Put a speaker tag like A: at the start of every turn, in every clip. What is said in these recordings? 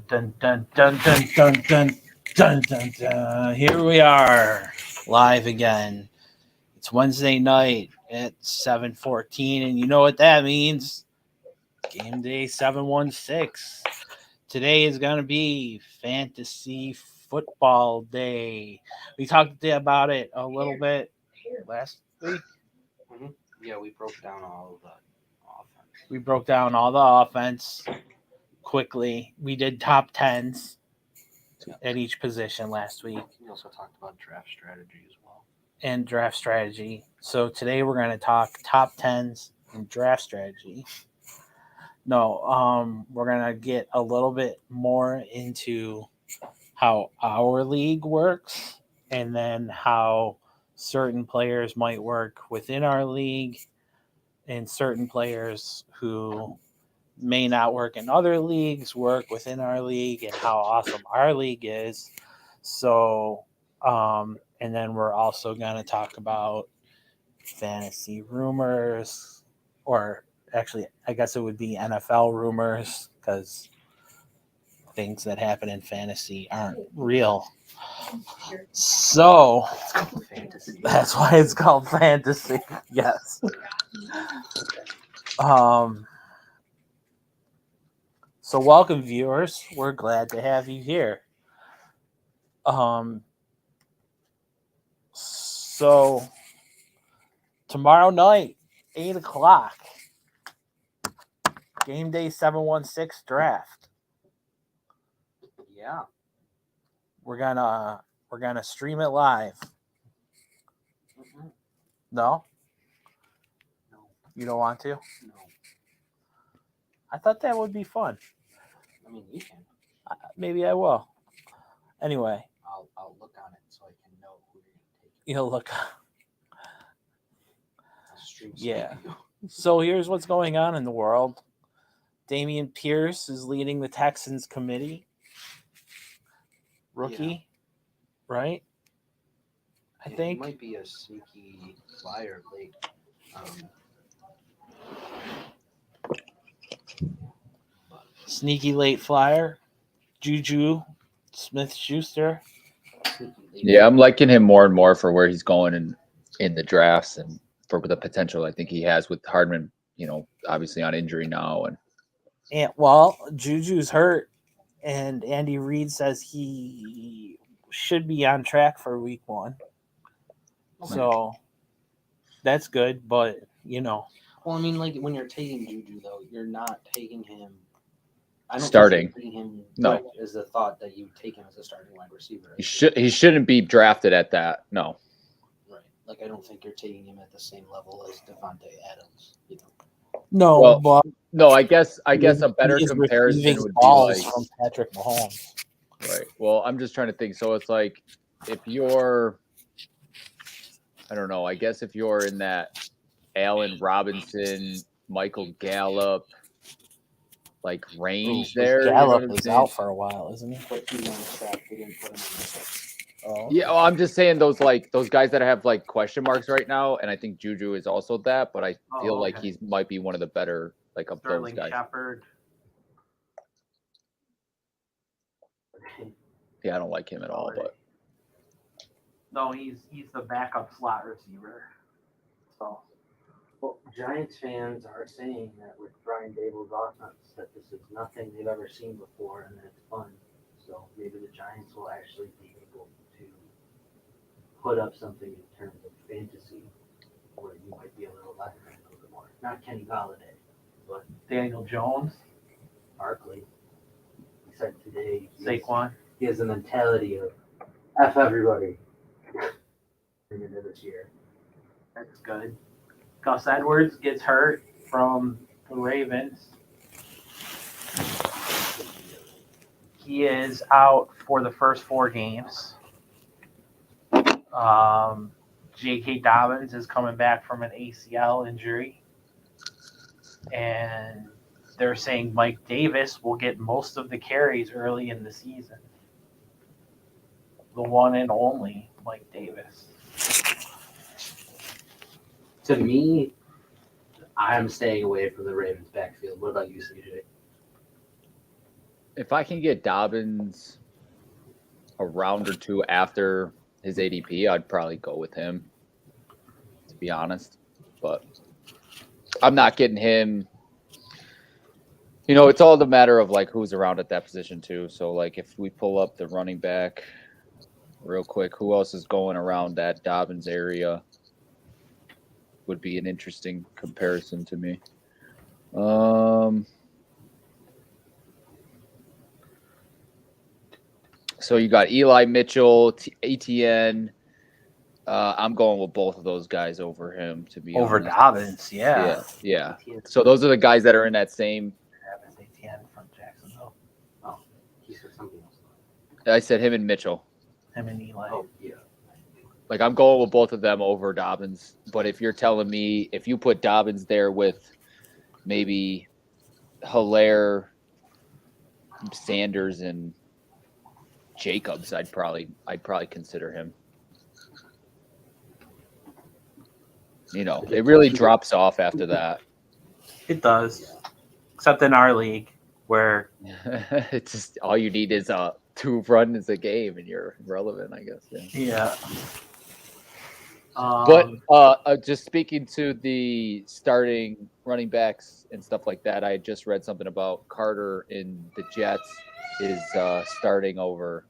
A: Dun dun dun dun dun dun dun dun dun. Here we are, live again. It's Wednesday night at 7:14, and you know what that means? Game day 716. Today is gonna be fantasy football day. We talked about it a little bit last week.
B: Mm-hmm. Yeah, we broke down all of the offense.
A: We broke down all the offense quickly. We did top tens at each position last week.
B: We also talked about draft strategy as well.
A: And draft strategy. So today we're going to talk top tens and draft strategy. No, we're going to get a little bit more into how our league works and then how certain players might work within our league and certain players who may not work in other leagues work within our league and how awesome our league is. So, and then we're also going to talk about fantasy rumors, or actually, I guess it would be NFL rumors because things that happen in fantasy aren't real. So,
B: Fantasy.
A: that's why it's called fantasy. Yes. So welcome, viewers. We're glad to have you here. So tomorrow night, 8:00, game day 716 draft.
B: Yeah.
A: We're gonna stream it live.
B: Mm-hmm.
A: No,
B: No.
A: you don't want to?
B: No.
A: I thought that would be fun.
B: I mean, you can.
A: Maybe I will. Anyway,
B: I'll look on it so I can know who you're gonna take.
A: you'll look.
B: I'll stream
A: Yeah.
B: you.
A: So here's what's going on in the world. Damian Pierce is leading the Texans committee. Rookie, right? I
B: He
A: think.
B: might be a sneaky flyer late.
A: Sneaky late flyer. Juju Smith-Schuster.
C: Yeah, I'm liking him more and more for where he's going in the drafts and for the potential I think he has with Hardman, obviously on injury now.
A: And well, Juju's hurt, and Andy Reid says he should be on track for week 1. So that's good, but
B: Well, I mean, like when you're taking Juju though, you're not taking him. I don't
C: Starting.
B: Think you're taking him.
C: No.
B: Right, is the thought that you take him as a starting wide receiver.
C: Right? He shouldn't be drafted at that. No.
B: Right. Like I don't think you're taking him at the same level as Devontae Adams.
A: No, but
C: no, I guess a better comparison would be like
A: from Patrick Mahomes.
C: Right. Well, I'm just trying to think. So it's like if you're, I don't know. I guess if you're in that Allen Robinson, Michael Gallup, like range there.
A: Gallup is out for a while, isn't he?
B: But he's on the track. We didn't put him on the track.
A: Oh.
C: Yeah, well, I'm just saying those guys that have like question marks right now, and I think Juju is also that, but I feel like he might be one of the better of
A: Sterling
C: those guys.
A: Shepard.
C: Yeah, I don't like him at all, but
A: no, he's the backup slot receiver. So,
B: well, Giants fans are saying that with Brian Dable's offense, that this is nothing they've ever seen before, and that it's fun. So maybe the Giants will actually be able to put up something in terms of fantasy where you might be a little less than a little bit more. Not Kenny Galladay, but
A: Daniel Jones,
B: Barkley. He said today
A: Saquon.
B: He has the mentality of F everybody into this year.
A: That's good. Gus Edwards gets hurt from the Ravens. He is out for the first 4 games. J.K. Dobbins is coming back from an ACL injury. And they're saying Mike Davis will get most of the carries early in the season. The one and only Mike Davis.
B: To me, I'm staying away from the Ravens backfield. What about you, CJ?
C: if I can get Dobbins a round or two after his ADP, I'd probably go with him, to be honest. But I'm not getting him. You know, it's all the matter of like who's around at that position too. So like if we pull up the running back real quick, who else is going around that Dobbins area would be an interesting comparison to me. So you got Eli Mitchell, ATN. I'm going with both of those guys over him, to be
A: Over
C: honest.
A: Dobbins, yeah.
C: Yeah. So those are the guys that are in that same.
A: Travis Etienne from Jacksonville.
B: He said something else.
C: I said him and Mitchell.
A: Him and Eli.
B: Oh, yeah.
C: Like I'm going with both of them over Dobbins. But if you're telling me if you put Dobbins there with maybe Hilaire, Sanders, and Jacobs, I'd probably consider him. You know, it really drops off after that.
A: It does, except in our league where
C: It's just all you need is 2 runs a game and you're relevant, I guess. Yeah. But just speaking to the starting running backs and stuff like that, I just read something about Carter in the Jets is starting over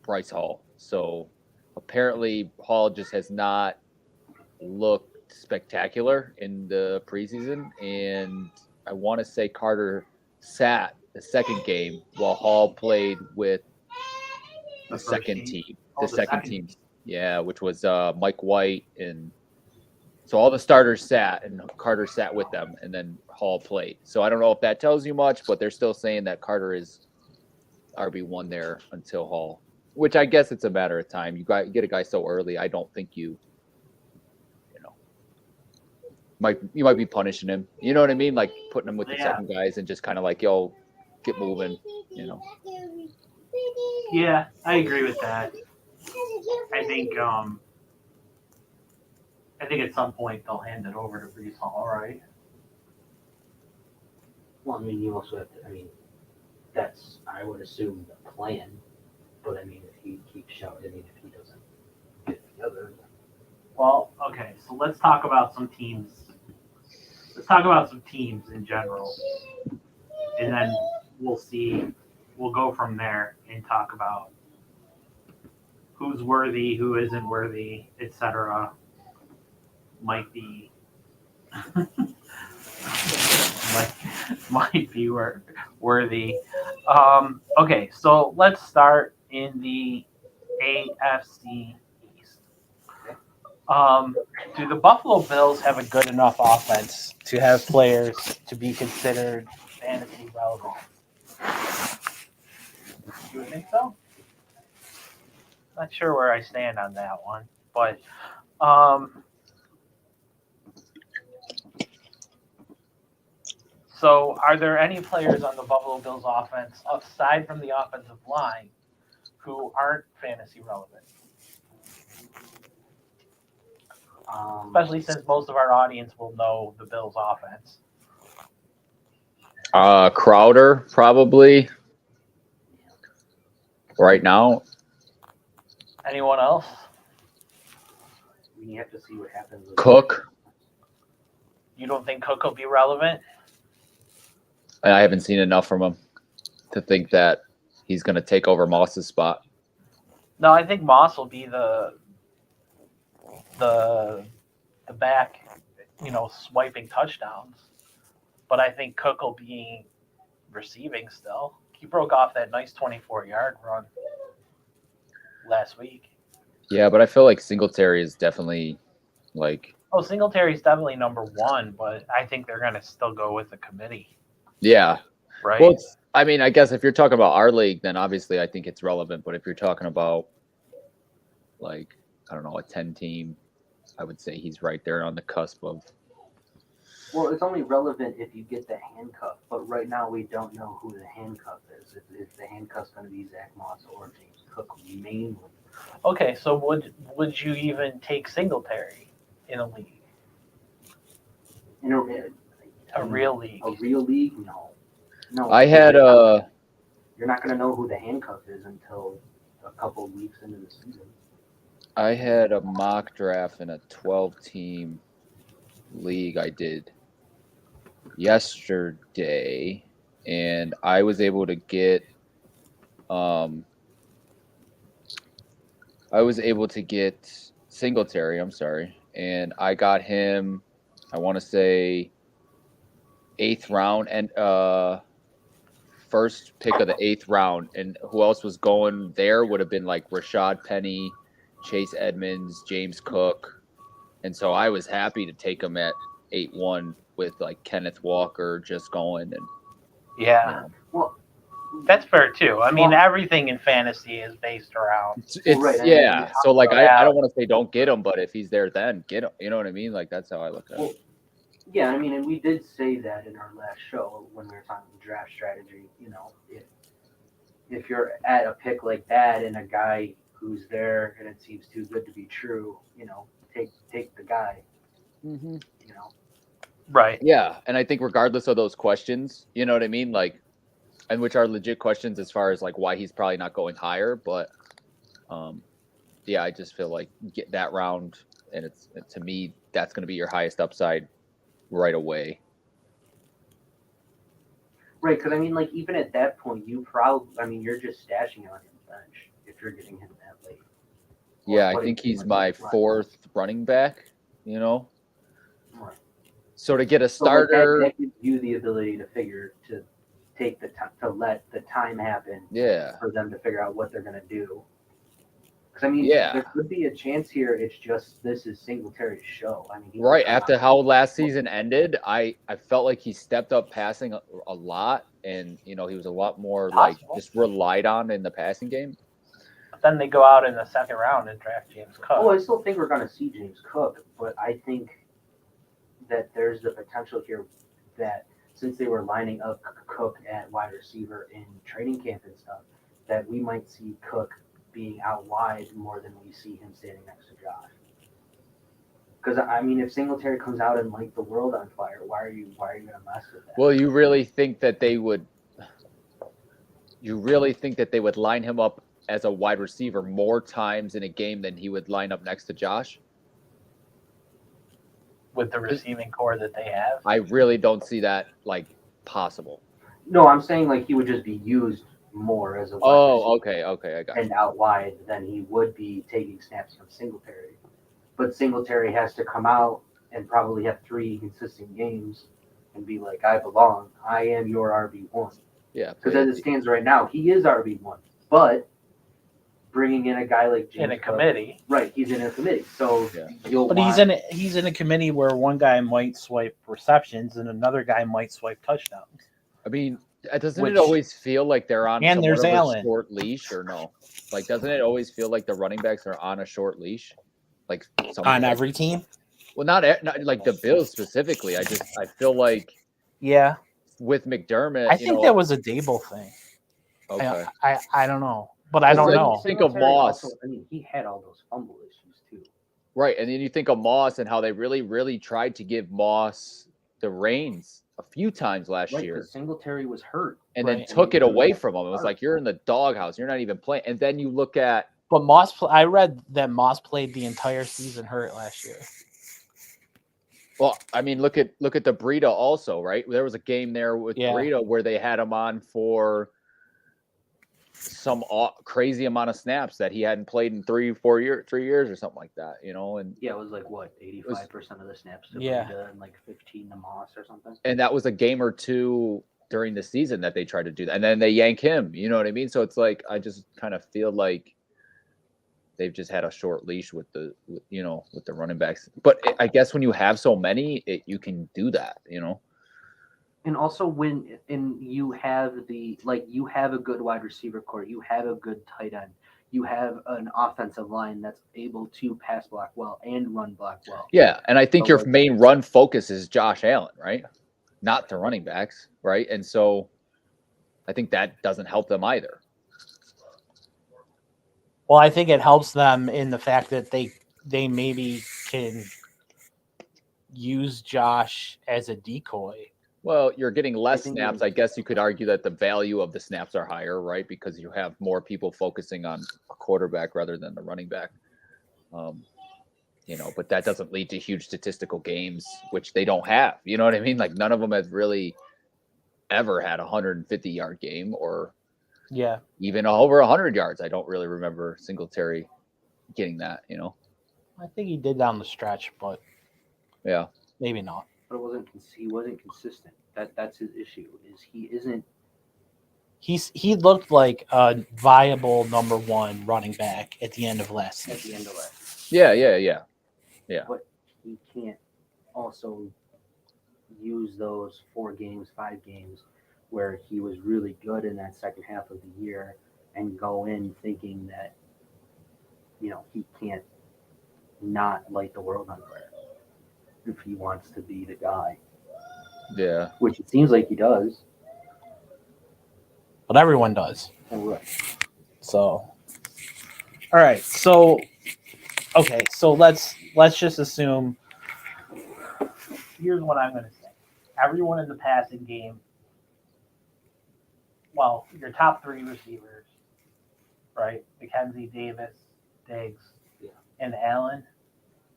C: Bryce Hall. So apparently Hall just has not looked spectacular in the preseason, and I want to say Carter sat the second game while Hall played with the second team. The second team. Yeah, which was Mike White, and so all the starters sat and Carter sat with them, and then Hall played. So I don't know if that tells you much, but they're still saying that Carter is RB1 there until Hall, which I guess it's a matter of time. You get a guy so early, I don't think you might be punishing him. You know what I mean? Like putting him with the second guys and just kind of like, yo, get moving, you know.
A: Yeah, I agree with that. I think at some point they'll hand it over to Breece Hall, right?
B: Well, I mean, you also have to, I mean, that's, I would assume, the plan. But, I mean, if he keeps shouting, I mean, if he doesn't get the other.
A: Well, okay, so let's talk about some teams. Let's talk about some teams in general. And then we'll see. We'll go from there and talk about who's worthy, who isn't worthy, etc. Might be might be worthy. Okay, so let's start in the AFC East. Do the Buffalo Bills have a good enough offense to have players to be considered fantasy relevant? You would think so? Not sure where I stand on that one, but so are there any players on the Buffalo Bills offense, aside from the offensive line, who aren't fantasy relevant? Especially since most of our audience will know the Bills offense.
C: Crowder, probably. Right now.
A: Anyone else?
B: We have to see what happens with
C: Cook.
A: You don't think Cook will be relevant?
C: I haven't seen enough from him to think that he's going to take over Moss's spot.
A: No, I think Moss will be the back, swiping touchdowns. But I think Cook will be receiving still. He broke off that nice 24-yard run last week.
C: Yeah, but I feel like Singletary is definitely like.
A: Oh, Singletary's definitely number one, but I think they're going to still go with the committee.
C: Yeah.
A: Right.
C: Well, I mean, I guess if you're talking about our league, then obviously I think it's relevant. But if you're talking about, like, I don't know, a 10 team, I would say he's right there on the cusp of.
B: Well, it's only relevant if you get the handcuff, but right now we don't know who the handcuff is. If the handcuff's going to be Zach Moss or James Cook mainly.
A: Okay, so would you even take Singletary in a league?
B: In a
A: real league?
B: A real league? No.
C: I had
B: you're not going to know who the handcuff is until a couple of weeks into the season.
C: I had a mock draft in a 12-team league I did yesterday, and I was able to get Singletary, I'm sorry, and I got him, I want to say 8th round and first pick of the 8th round, and who else was going there would have been like Rashad Penny, Chase Edmonds, James Cook, and so I was happy to take him at 8-1 with like Kenneth Walker just going, and
A: Yeah,
B: Well,
A: that's fair too. I mean,
B: Well-
A: everything in fantasy is based around.
C: it's
B: right, and
C: yeah.
B: we
C: So like
A: talked
C: I
A: about-
C: don't want to say don't get him, but if he's there, then get him. You know what I mean? Like that's how I look at
B: Well,
C: it.
B: yeah, I mean, and we did say that in our last show when we were talking draft strategy. You know, if you're at a pick like that and a guy who's there and it seems too good to be true, you know, take the guy.
C: Mm-hmm.
B: You know,
A: Right.
C: Yeah, and I think regardless of those questions, you know what I mean, like, and which are legit questions as far as like why he's probably not going higher, but yeah, I just feel like get that round, and it's to me that's going to be your highest upside right away.
B: right? Because I mean, like even at that point, you're just stashing him on your bench if you're getting him that late. Or
C: Yeah, I
B: putting
C: think
B: him
C: he's
B: in
C: my
B: the line.
C: 4th running back. You know,
B: Right.
C: so to get a
B: So like,
C: starter,
B: that gives you the ability to take the time to let the time happen
C: yeah,
B: for them to figure out what they're going to do. Because I mean,
C: Yeah.
B: there could be a chance here. It's just this is Singletary's show. I mean, he
C: right
B: could come
C: after
B: out-
C: how last season ended, I felt like he stepped up passing a lot, and you know he was a lot more like
A: Possible.
C: just relied on in the passing game.
A: But then they go out in the second round and draft James Cook.
B: Oh, I still think we're going to see James Cook, but I think that there's the potential here that since they were lining up Cook at wide receiver in training camp and stuff, that we might see Cook being out wide more than we see him standing next to Josh. Because I mean, if Singletary comes out and light the world on fire, why are you going to mess with that?
C: Well, you really think that they would? You really think that they would line him up as a wide receiver more times in a game than he would line up next to Josh?
A: with the receiving core that they have.
C: I really don't see that like possible.
B: No, I'm saying like he would just be used more as a wide
C: Oh,
B: receiver
C: okay, I got it.
B: and out wide than he would be taking snaps from Singletary. But Singletary has to come out and probably have 3 consistent games and be like, I belong. I am your RB1.
C: Yeah,
B: Because as it stands right now, he is RB1. But bringing in a guy like James
A: In a
B: Cook-
A: committee.
B: right? He's in a committee, so
C: Yeah.
B: you'll.
A: But
B: want,
A: he's in a committee where one guy might swipe receptions and another guy might swipe touchdowns.
C: I mean, doesn't
A: Which-
C: it always feel like they're on
A: And
C: somewhat
A: there's
C: of a
A: Allen.
C: short leash, or no? Like, doesn't it always feel like the running backs are on a short leash? Like
A: On every team?
C: well, not like the Bills specifically. I feel like
A: Yeah.
C: with McDermott,
A: I think that was a Dable thing.
C: okay.
A: I don't know. But I don't
C: Then
A: know.
C: think of
B: Singletary
C: Moss.
B: also- I mean, he had all those fumble issues too.
C: Right, and then you think of Moss and how they really, really tried to give Moss the reins a few times last
B: Right,
C: year,
B: because Singletary was hurt.
C: and
A: Right.
C: then took it away from him. It was like you're in the doghouse, you're not even playing. And then you look at
A: But I read that Moss played the entire season hurt last year.
C: well, I mean, look at the Breida also, right? There was a game there with
A: Yeah.
C: Breida where they had him on for some crazy amount of snaps that he hadn't played in 3 years or something like that, you know, and
B: Yeah, it was like what 85% of the snaps to
A: Yeah.
B: Breida and like 15 to Moss or something.
C: that was a game or two during the season that they tried to do that, and then they yank him. You know what I mean? So it's like I just kind of feel like they've just had a short leash with the running backs. But I guess when you have so many, you can do that. You know?
B: And also when you have you have a good wide receiver core, you have a good tight end, you have an offensive line that's able to pass block well and run block well.
C: Yeah, and I think
B: So,
C: your
B: like-
C: main run focus is Josh Allen, right? Not the running backs, right? And so I think that doesn't help them either.
A: Well, I think it helps them in the fact that they maybe can use Josh as a decoy.
C: Well, you're getting less
B: think
C: snaps. I guess you could argue that the value of the snaps are higher, right? Because you have more people focusing on a quarterback rather than the running back. But that doesn't lead to huge statistical games, which they don't have. You know what I mean? Like none of them have really ever had a 150-yard game or even over 100 yards. I don't really remember Singletary getting that,
A: I think he did down the stretch, but
C: yeah,
A: maybe not.
B: But he wasn't consistent. That's his issue. Is he isn't.
A: He looked like a viable number one running back at the end of last
B: At
A: season.
B: the end of last.
C: Yeah.
B: But he can't also use those 4 games, 5 games where he was really good in that second half of the year and go in thinking that, he can't not light the world on fire if he wants to be the guy.
C: Yeah.
B: Which it seems like he does.
A: But everyone does.
B: Right.
A: So, all right. So, okay. So let's just assume. Here's what I'm going to say. Everyone in the passing game. Well, your top 3 receivers, right? McKenzie, Davis, Diggs, and Allen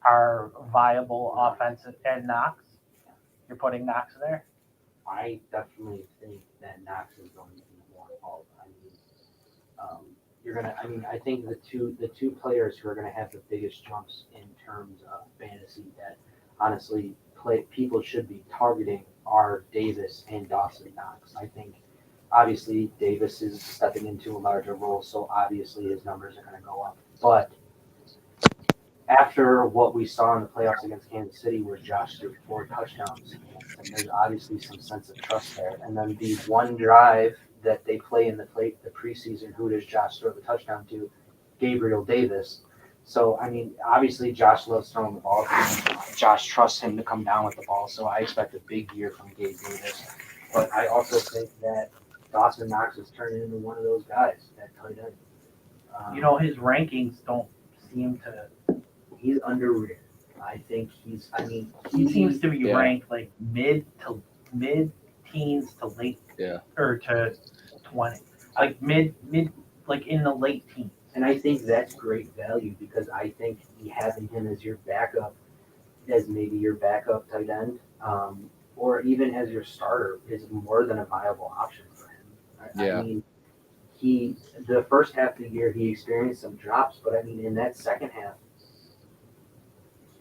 A: are viable offensive, and Knox. You're putting Knox there.
B: I definitely think that Knox is going to be more involved. I think the two players who are going to have the biggest jumps in terms of fantasy that honestly people should be targeting are Davis and Dawson Knox. I think obviously Davis is stepping into a larger role, so obviously his numbers are going to go up. But after what we saw in the playoffs against Kansas City, where Josh threw 4 touchdowns, and there's obviously some sense of trust there. And then the one drive that they play in the preseason, who does Josh throw the touchdown to? Gabriel Davis. So, obviously Josh loves throwing the ball. Josh trusts him to come down with the ball, so I expect a big year from Gabe Davis. But I also think that Dawson Knox is turning into one of those guys at tight end.
A: His rankings don't seem to.
B: He's underrated. I think
A: he seems to be ranked like mid teens to late, or to 20, like mid, like in the late teens.
B: And I think that's great value because I think having him as your backup, as maybe your backup tight end, or even as your starter, is more than a viable option for him. The first half of the year he experienced some drops, but in that second half,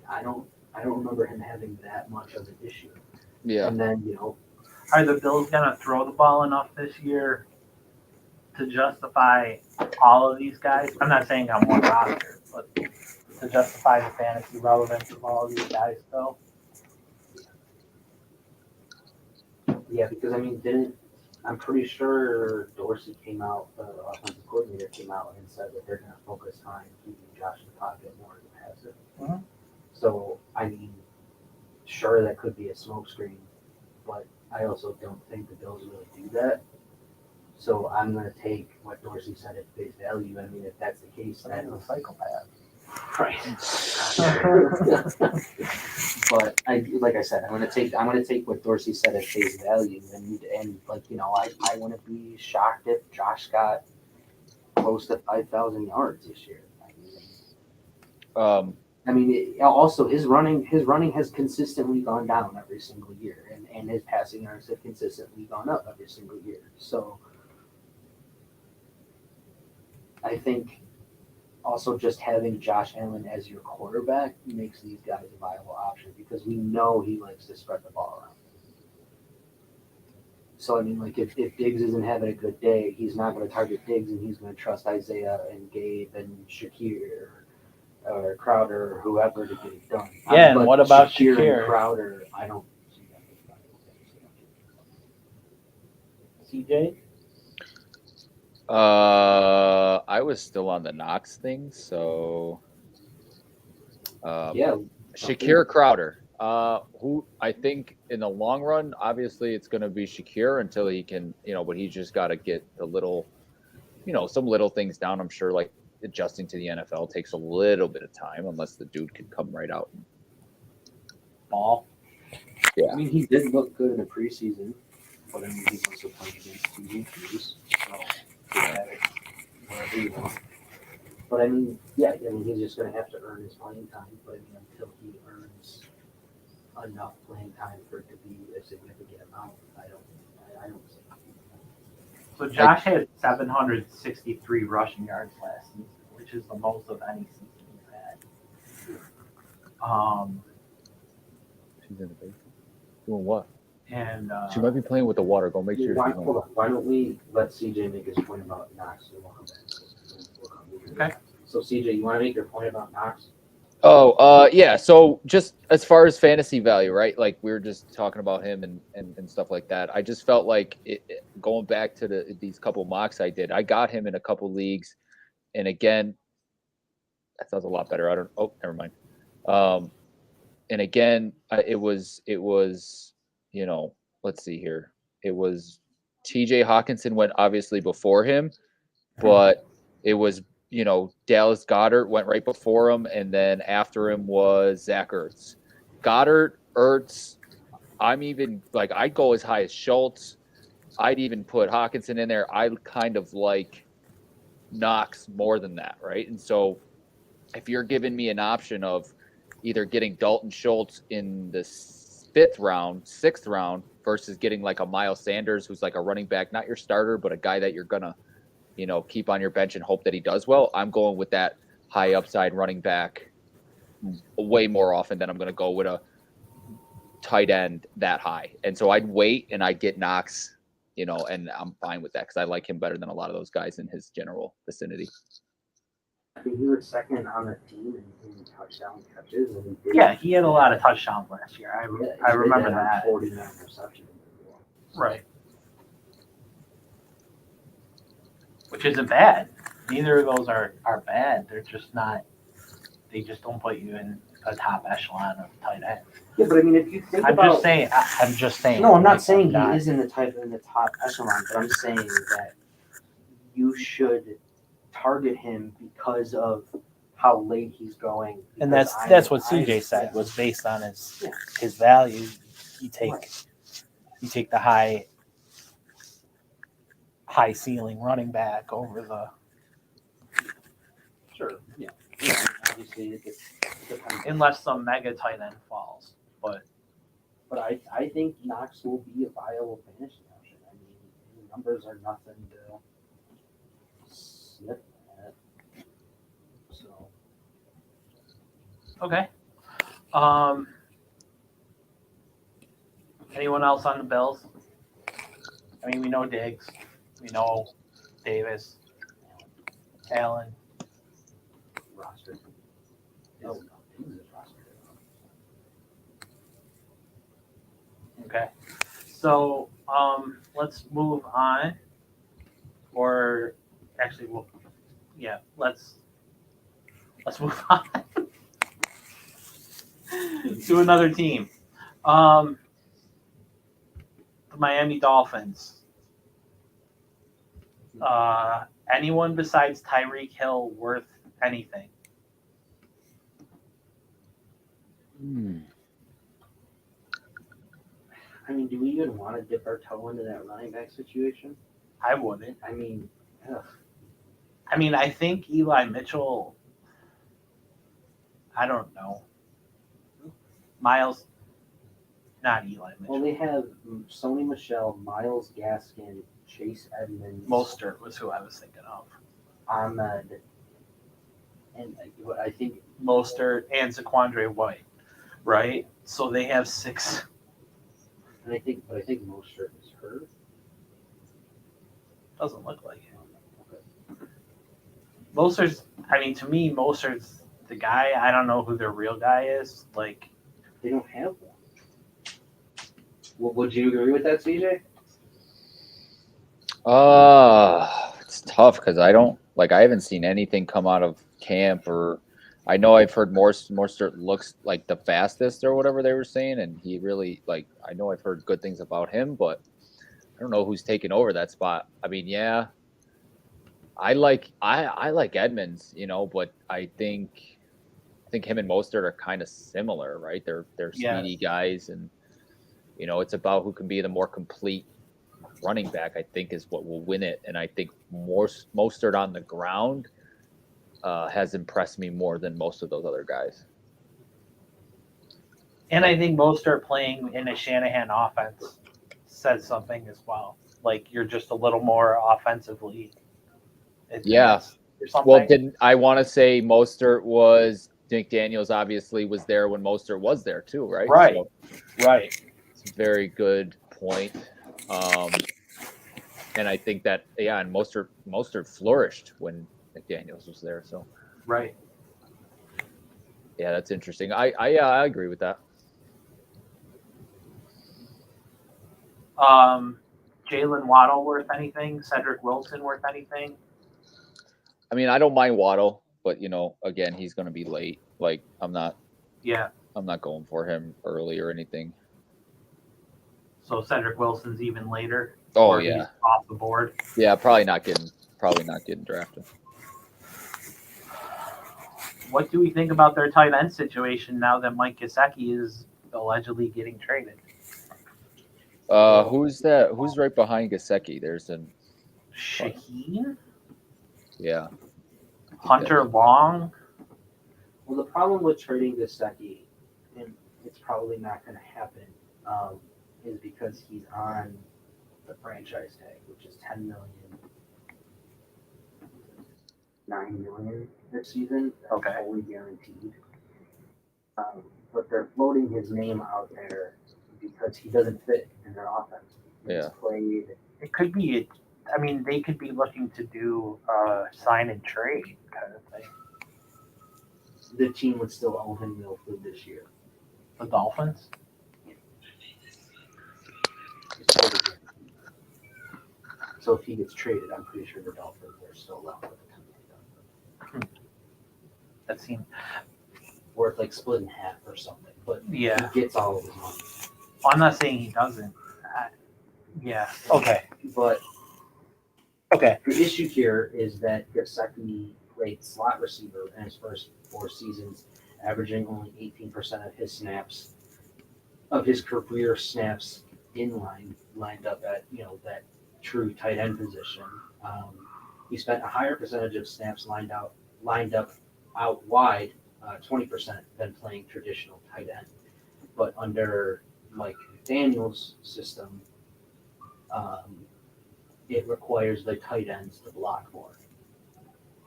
B: I don't remember him having that much of an issue.
C: Yeah.
B: And then,
A: are the Bills gonna throw the ball enough this year to justify all of these guys? I'm not saying on one roster, but to justify the fantasy relevance of all of these guys, though.
B: Yeah, because I'm pretty sure Dorsey came out, the offensive coordinator came out and said that they're going to focus on keeping Josh in the pocket more as a passer.
A: Mm-hmm.
B: So, sure, that could be a smokescreen, but I also don't think the Bills really do that. So I'm going to take what Dorsey said at face value. If that's the case,
A: That's a psychopath.
B: Right. But like I said, I'm gonna take what Dorsey said at face value, and I wouldn't be shocked if Josh got close to 5,000 yards this year. Also his running has consistently gone down every single year, and his passing yards have consistently gone up every single year. So I think also just having Josh Allen as your quarterback makes these guys a viable option because we know he likes to spread the ball around. So, if Diggs isn't having a good day, he's not going to target Diggs and he's going to trust Isaiah and Gabe and Shakir or Crowder or whoever to get it done.
A: Yeah, and what about Shakir?
B: And Crowder, I don't see that.
A: CJ?
C: I was still on the Knox thing, so Shakir Crowder, who I think in the long run, obviously it's going to be Shakir until he can, but he's just got to get the little, some little things down. I'm sure like adjusting to the NFL takes a little bit of time unless the dude can come right out and
A: ball.
C: Yeah.
B: I mean, he did look good in the preseason, but I mean, he's also playing against TJ Hughes, so get at it wherever you want. But I mean, yeah, I mean, he's just gonna have to earn his playing time. But I mean, until he earns enough playing time for it to be a significant amount, I don't see.
A: So Josh had 763 rushing yards last season, which is the most of any season he's had.
C: She's in the basement. Doing what?
A: And
C: She might be playing with the water. Go make sure.
B: Why,
C: she's home.
B: hold on, why don't we let CJ make his point about Knox and we'll come back.
A: Okay.
B: So CJ, you wanna make your point about Knox?
C: Oh, yeah. So just as far as fantasy value, right? Like we were just talking about him and stuff like that. I just felt like going back to these couple mocks I did, I got him in a couple leagues, and again, that sounds a lot better. I don't. Oh, never mind. And again, it was let's see here. It was T.J. Hawkinson went obviously before him, but it was Dallas Goedert went right before him, and then after him was Zach Ertz. Goddard, Ertz. I'm even like I'd go as high as Schultz. I'd even put Hawkinson in there. I kind of like Knox more than that, right? And so if you're giving me an option of either getting Dalton Schultz in the 5th round, 6th round versus getting like a Miles Sanders, who's like a running back, not your starter, but a guy that you're gonna keep on your bench and hope that he does well, I'm going with that high upside running back way more often than I'm going to go with a tight end that high. And so I'd wait and I'd get Knox, and I'm fine with that because I like him better than a lot of those guys in his general vicinity.
B: I mean, he was second on the team in touchdown catches. And
A: yeah, he had a lot of touchdowns last year. I
B: he
A: remember
B: did
A: that.
B: 49 receptions.
A: Right. Which isn't bad. Neither of those are bad. They're just not. They just don't put you in a top echelon of tight end.
B: Yeah, but I mean, if you think
A: I'm
B: about,
A: just saying.
B: no, I'm not
A: like,
B: saying
A: I'm
B: he is in the top echelon, but I'm saying that you should target him because of how late he's going.
A: And
B: because
A: that's what CJ said was based on his value. You take the high ceiling running back over the.
B: Sure. Yeah. Obviously, it depends.
A: Unless some mega tight end falls, but
B: I think Knox will be a viable fantasy option. I mean, his numbers are nothing to sniff at. So.
A: okay. Anyone else on the Bills? I mean, we know Diggs, we know Davis, Allen.
B: Roster.
A: Oh.
B: Who's his roster?
A: Okay. So let's move on. Or actually, let's move on to another team. The Miami Dolphins. Anyone besides Tyreek Hill worth anything?
B: I mean, do we even want to dip our toe into that running back situation?
A: I wouldn't.
B: I mean, ugh.
A: I think Eli Mitchell. I don't know. Miles, not Eli Mitchell.
B: Well, they have Sony Michel, Miles Gaskin, Chase Edmonds,
A: Mostert was who I was thinking of.
B: Ahmed, and I think
A: Mostert and Zaquandre White, right? So they have 6.
B: And I think Mostert is hurt.
A: Doesn't look like it. Mostert's. To me, Mostert's the guy. I don't know who their real guy is. Like,
B: they don't have one. Well, would you agree with that, CJ?
C: It's tough because I haven't seen anything come out of camp, or I know I've heard Mostert looks like the fastest or whatever they were saying, and he really I know I've heard good things about him, but I don't know who's taking over that spot. I mean, yeah, I like Edmonds, but I think him and Mostert are kind of similar, right? They're speedy guys, and It's about who can be the more complete running back, I think, is what will win it. And I think Mostert on the ground has impressed me more than most of those other guys.
A: And I think most are playing in a Shanahan offense says something as well. Like you're just a little more offensively.
C: Yeah.
A: Or something.
C: Well, I want to say Mostert was McDaniels obviously was there when Mostert was there too, right?
A: Right.
C: So,
A: right.
C: It's a very good point. And I think that and Mostert flourished when McDaniels was there. So
A: right.
C: Yeah, that's interesting. I agree with that.
A: Jalen Waddle worth anything? Cedric Wilson worth anything?
C: I mean, I don't mind Waddle, but again, he's going to be late. Like I'm not going for him early or anything.
A: So Cedric Wilson's even later.
C: Oh yeah,
A: off the board.
C: Yeah, probably not getting drafted.
A: What do we think about their tight end situation now that Mike Gesicki is allegedly getting traded?
C: Who's that? Who's right behind Gesicki? There's an
A: Shaheen?
C: Yeah.
A: Hunter Long?
B: Well, the problem with trading Gesicki, and it's probably not going to happen, is because he's on the franchise tag, which is $10 million, $9 million this season.
A: Okay.
B: Fully guaranteed. But they're floating his name out there because he doesn't fit in their offense.
C: Yeah.
A: It could be. I mean, they could be looking to do sign and trade kind of thing.
B: The team would still own him Milford this year.
A: The Dolphins?
B: So if he gets traded, I'm pretty sure the Dolphins are still left with $10 million.
A: That seems
B: worth like split in half or something. But
A: yeah,
B: he gets all of his money.
A: Well, I'm not saying he doesn't. Yeah. Okay.
B: But
A: okay.
B: The issue here is that Gesicki played slot receiver in his first 4 seasons, averaging only 18% of his snaps, of his career snaps in line, lined up at that true tight end position. He spent a higher percentage of snaps lined up out wide, 20% than playing traditional tight end. But under Mike McDaniel's system, it requires the tight ends to block more,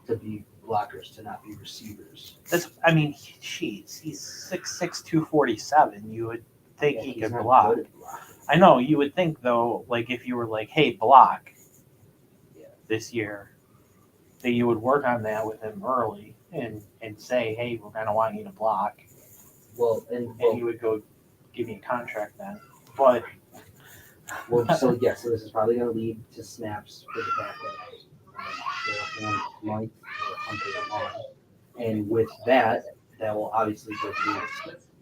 B: to be blockers, to not be receivers.
A: He's 6'6", 247. You would think he could block. I know, you would think though, like if you were like, hey, block this year, that you would work on that with him early and say, hey, we're going to want you to block. And you would go give me a contract then. But
B: so this is probably going to lead to snaps for the back end. Mike or Hunter Long. And with that will obviously reduce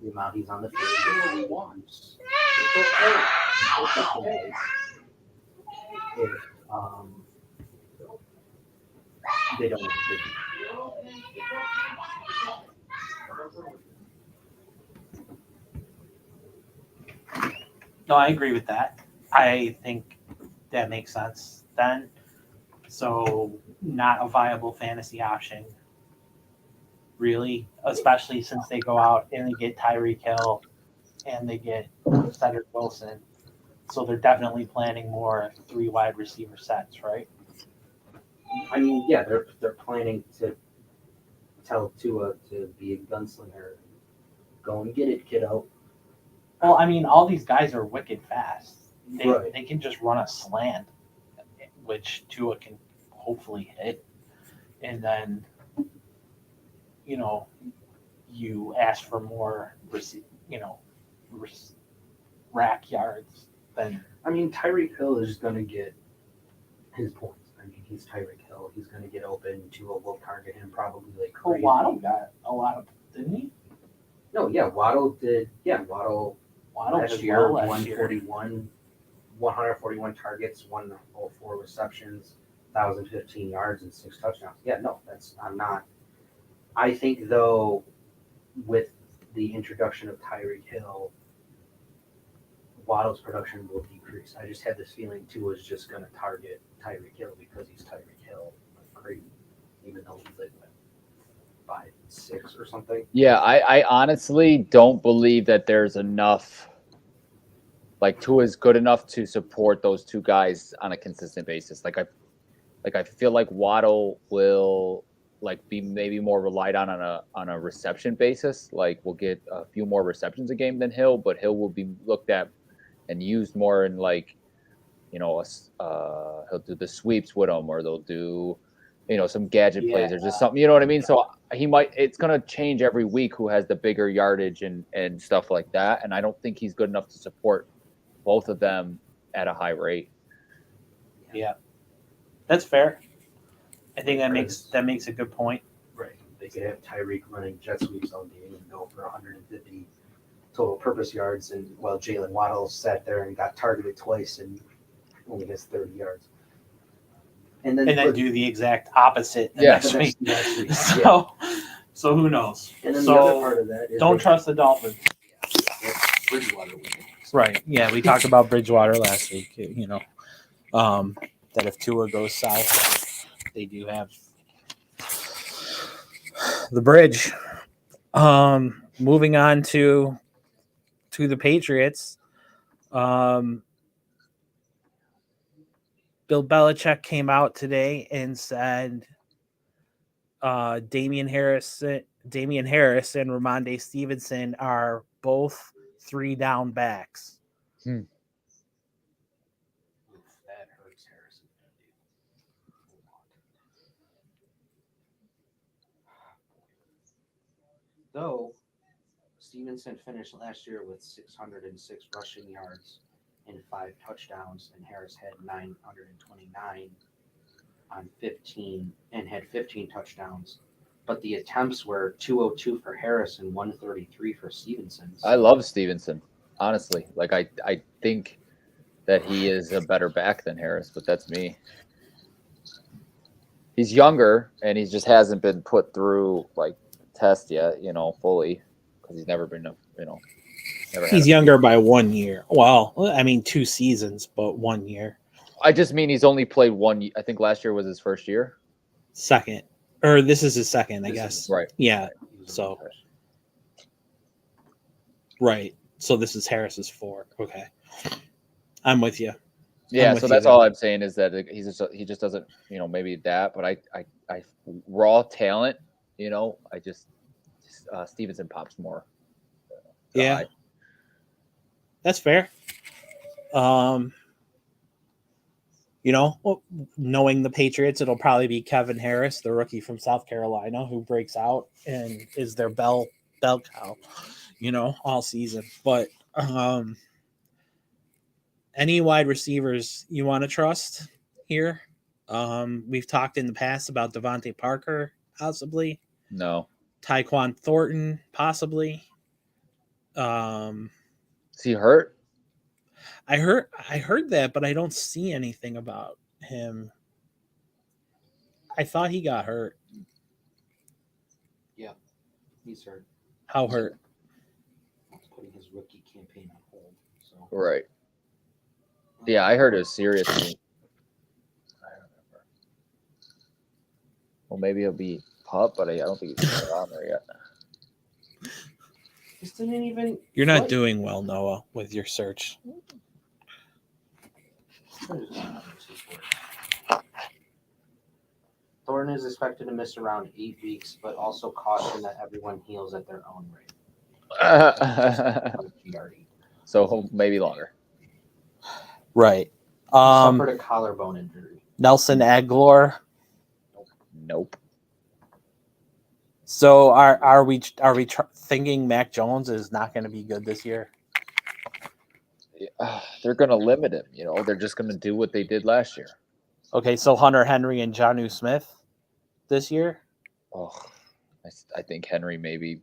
B: the amount he's on the field. If they don't want to.
A: No, I agree with that. I think that makes sense then. So not a viable fantasy option, really, especially since they go out and they get Tyreek Hill and they get Cedric Wilson. So they're definitely planning more 3 wide receiver sets, right?
B: I mean, yeah, they're planning to tell Tua to be a gunslinger. Go and get it, kiddo.
A: Well, I mean, all these guys are wicked fast.
B: Right.
A: They can just run a slant, which Tua can hopefully hit. And then, you ask for more, rack yards. Then
B: I mean, Tyreek Hill is going to get his points. I mean, he's Tyreek Hill. He's going to get open. Tua will target him probably like crazy.
A: Waddle got a lot of, didn't he?
B: No, yeah, Waddle did. Yeah, Waddle last year, 141 targets, 104 receptions, 1,015 yards, and 6 touchdowns. Yeah, no, I'm not. I think, though, with the introduction of Tyreek Hill, Waddle's production will decrease. I just had this feeling Tua is just going to target Tyreek Hill because he's Tyreek Hill like crazy, even though he's like 5'6" or something.
C: Yeah, I honestly don't believe that there's enough. Like Tua is good enough to support those two guys on a consistent basis. I feel like Waddle will be maybe more relied on a reception basis. Like we'll get a few more receptions a game than Hill, but Hill will be looked at and used more in he'll do the sweeps with him, or they'll do some gadget plays or just something. You know what I mean? So it's gonna change every week who has the bigger yardage and stuff like that. And I don't think he's good enough to support both of them at a high rate.
A: Yeah, that's fair. I think that makes a good point.
B: Right. They could have Tyreek running jet sweeps all game and go for 150 total purpose yards, and while Jalen Waddle sat there and got targeted twice and only gets 30 yards. And then
A: do the exact opposite the
C: Yeah.
A: next week.
B: Next week.
A: So who knows?
B: And then
A: So
B: the other part of that is
A: don't trust the Dolphins.
B: Bridgewater winning.
A: Right. Yeah, we talked about Bridgewater last week. That if Tua goes south, they do have the bridge. Moving on to the Patriots. Bill Belichick came out today and said Damian Harris and Ramondre Stevenson are both 3-down backs.
B: That hurts Harrison. Though Stevenson finished last year with 606 rushing yards and 5 touchdowns, and Harris had 929 on 15 and had 15 touchdowns. But the attempts were 202 for Harris and 133 for Stevenson.
C: I love Stevenson, honestly. I think that he is a better back than Harris, but that's me. He's younger, and he just hasn't been put through test yet, fully, because he's never been,
A: He's younger by 1 year. Well, I mean 2 seasons, but 1 year.
C: I just mean he's only played one. I think last year was his first year.
A: Second, or this is his second, I guess.
C: Right.
A: Yeah. So. Right. So this is Harris's 4. Okay. I'm with you.
C: Yeah. So that's all I'm saying is that he just doesn't, maybe that, but I raw talent, Stevenson pops more.
A: Yeah. That's fair. Knowing the Patriots, it'll probably be Kevin Harris, the rookie from South Carolina, who breaks out and is their bell cow, all season. But any wide receivers you want to trust here? We've talked in the past about Devontae Parker, possibly.
C: No.
A: Tyquan Thornton, possibly.
C: Is he hurt?
A: I heard that, but I don't see anything about him. I thought he got hurt.
B: Yeah, he's hurt.
A: How hurt?
B: Putting his rookie campaign on hold. So.
C: Right. Yeah, I heard it was serious. I don't remember. Well, maybe he'll be pup, but I don't think he's on there yet.
B: This didn't even.
A: You're not doing well, Noah, with your search.
B: Thornton is expected to miss around 8 weeks, but also caution that everyone heals at their own rate.
C: So maybe longer.
A: Right.
B: Suffered a collarbone injury.
A: Nelson Aguilar.
C: Nope.
A: So are we thinking Mac Jones is not going to be good this year?
C: They're going to limit him. They're just going to do what they did last year.
A: Okay, so Hunter Henry and Jonnu Smith this year?
C: Oh, I think Henry maybe.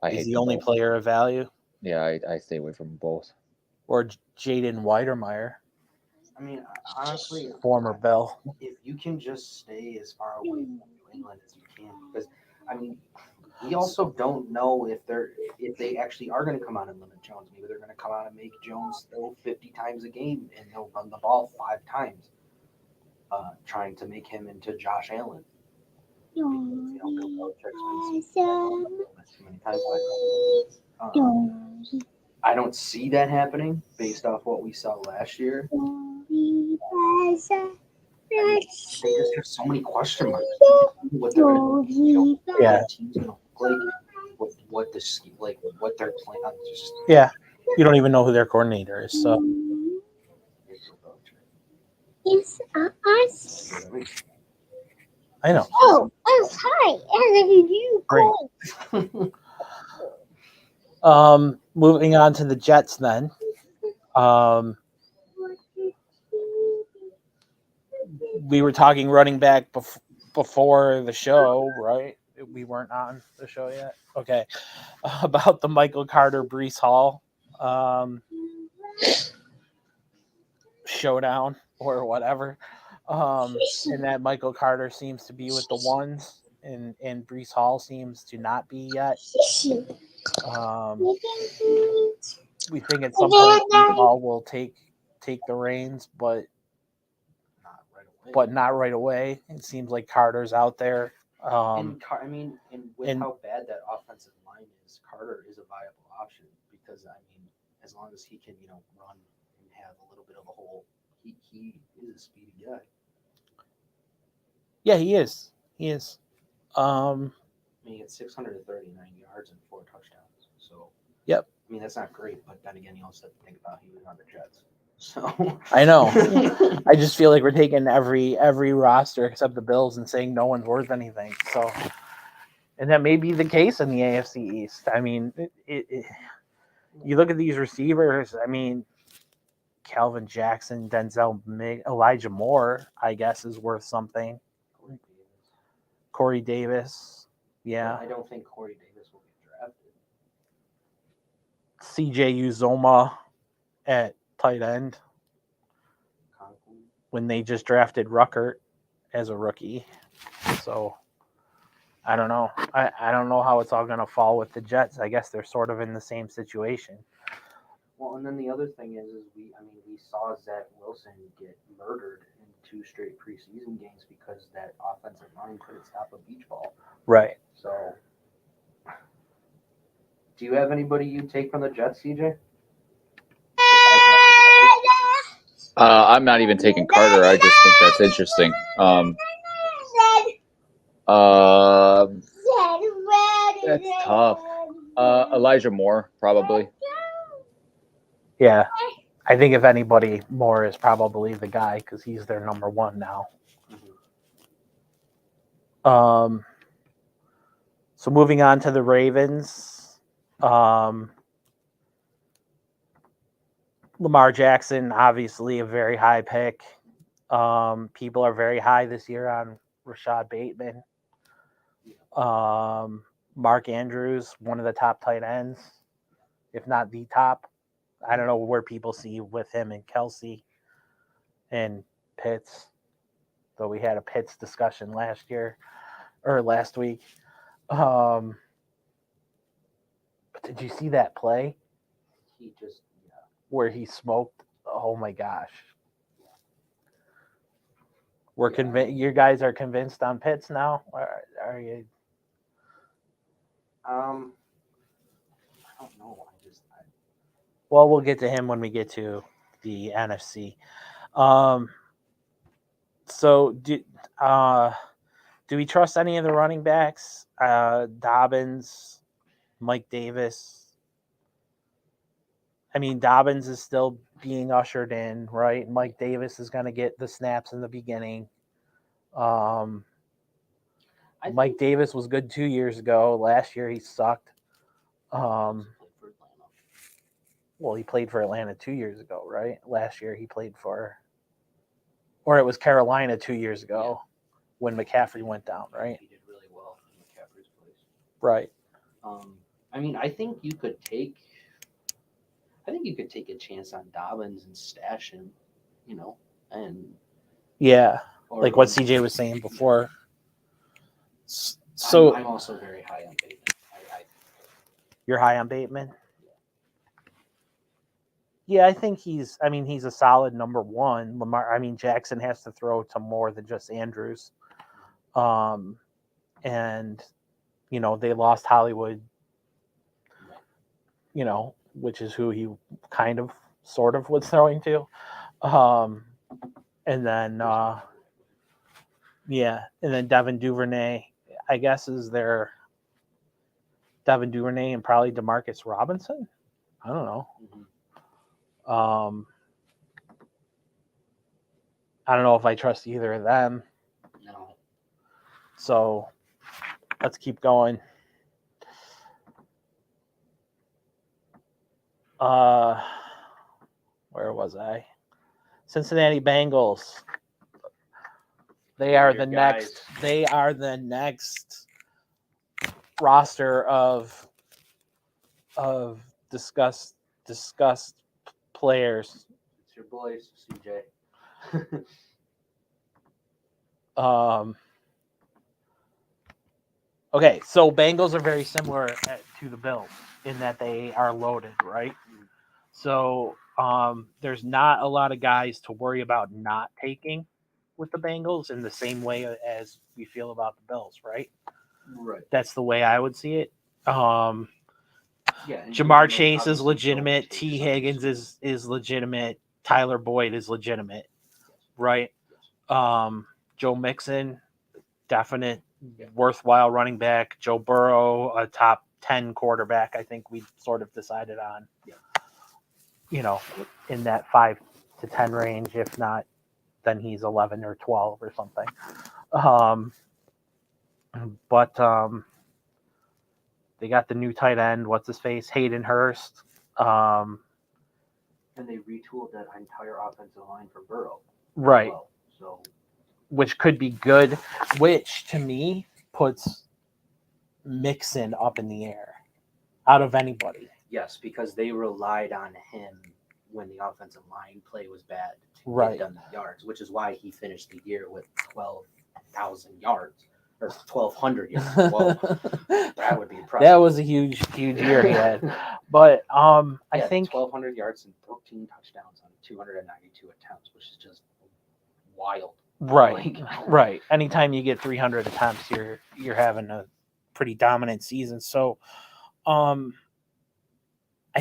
A: He's the only player of value?
C: Yeah, I stay away from both.
A: Or Jaden Weidermeyer.
B: I mean, honestly,
A: former Bill.
B: If you can just stay as far away from New England as you can, because I mean,
D: We also don't know if they actually are going to come out and limit Jones. Maybe they're going to come out and make Jones throw 50 times a game and they'll run the ball 5 times, trying to make him into Josh Allen. Because, Bill Belichick's been too many times. I don't see that happening based off what we saw last year. They just have so many question marks. What they're going to do,
A: Yeah.
D: what team's going to look like, what they're playing. Just
A: Yeah. You don't even know who their coordinator is. So
E: It's us.
A: I know.
E: Oh, I'm sorry. And you
A: Great. Moving on to the Jets then. We were talking running back before the show, right? We weren't on the show yet. Okay. About the Michael Carter Breece Hall showdown or whatever. And that Michael Carter seems to be with the ones and Breece Hall seems to not be yet. We think at some point Breece Hall will take the reins, but not right away. It seems like Carter's out there.
D: And how bad that offensive line is, Carter is a viable option because as long as he can, run and have a little bit of a hole, he is a speedy guy.
A: Yeah, he is. He is.
D: He had 639 yards and 4 touchdowns. So
A: yep.
D: That's not great, but then again, you also have to think about he was on the Jets. So
A: I know. I just feel like we're taking every roster except the Bills and saying no one's worth anything. So, and that may be the case in the AFC East. You look at these receivers. Calvin Jackson, Denzel, Elijah Moore, I guess, is worth something. Corey Davis, yeah.
D: I don't think Corey Davis will get drafted.
A: CJ Uzoma at tight end when they just drafted Ruckert as a rookie. So I don't know. I don't know how it's all going to fall with the Jets. I guess they're sort of in the same situation.
D: Well, and then the other thing is we saw Zach Wilson get murdered in 2 straight preseason games because that offensive line couldn't stop a beach ball.
A: Right.
D: So, do you have anybody you take from the Jets, CJ?
C: I'm not even taking Carter. I just think that's interesting. That's tough. Elijah Moore, probably.
A: Yeah. I think if anybody, Moore is probably the guy because he's their number one now. So moving on to the Ravens. Lamar Jackson, obviously a very high pick. People are very high this year on Rashad Bateman. Mark Andrews, one of the top tight ends, if not the top. I don't know where people see with him and Kelsey and Pitts, though we had a Pitts discussion last week. But did you see that play?
D: He just
A: where he smoked. Oh my gosh. We're convinced. You guys are convinced on Pitts now? Are you?
D: I don't know.
A: Well, we'll get to him when we get to the NFC. So do we trust any of the running backs? Dobbins, Mike Davis. Dobbins is still being ushered in, right? Mike Davis is going to get the snaps in the beginning. Mike Davis was good 2 years ago. Last year he sucked. Well, he played for Atlanta 2 years ago, right? Last year he played for, or it was Carolina 2 years ago when McCaffrey went down, right?
D: He did really well in McCaffrey's place.
A: Right.
D: I think you could take a chance on Dobbins and stash him, and
A: yeah, like what CJ was saying before. So
D: I'm also very high on Bateman.
A: you're high on Bateman? Yeah, I think he's a solid number one. Jackson has to throw to more than just Andrews. And they lost Hollywood, which is who he kind of sort of was throwing to. And then Devin Duvernay, I guess, is there Devin Duvernay and probably Demarcus Robinson. I don't know. I don't know if I trust either of them.
D: No.
A: So let's keep going. Where was I? Cincinnati Bengals. They are the next. They are the next roster of discussed players.
D: It's your boys, CJ.
A: Okay, so Bengals are very similar to the Bills in that they are loaded, right? So there's not a lot of guys to worry about not taking with the Bengals in the same way as we feel about the Bills, right?
D: Right.
A: That's the way I would see it.
D: Yeah.
A: Jamar Chase is legitimate. T. Higgins is legitimate. Tyler Boyd is legitimate, right? Joe Mixon, definite, worthwhile running back. Joe Burrow, a top 10 quarterback, I think we sort of decided on. Yeah. In that 5 to 10 range. If not, then he's 11 or 12 or something. But they got the new tight end. What's his face? Hayden Hurst.
D: And they retooled that entire offensive line for Burrow.
A: Right.
D: Well, so,
A: which could be good, which to me puts Mixon up in the air out of anybody.
D: yes, because they relied on him when the offensive line play was bad to
A: Right.
D: get done the yards, which is why he finished the year with 12,000 yards or 1,200 yards. Whoa, that would be impressive.
A: That was a huge year he had. But I think
D: 1,200 yards and 13 touchdowns on 292 attempts, which is just wild.
A: right. Anytime you get 300 attempts, you're having a pretty dominant season. So I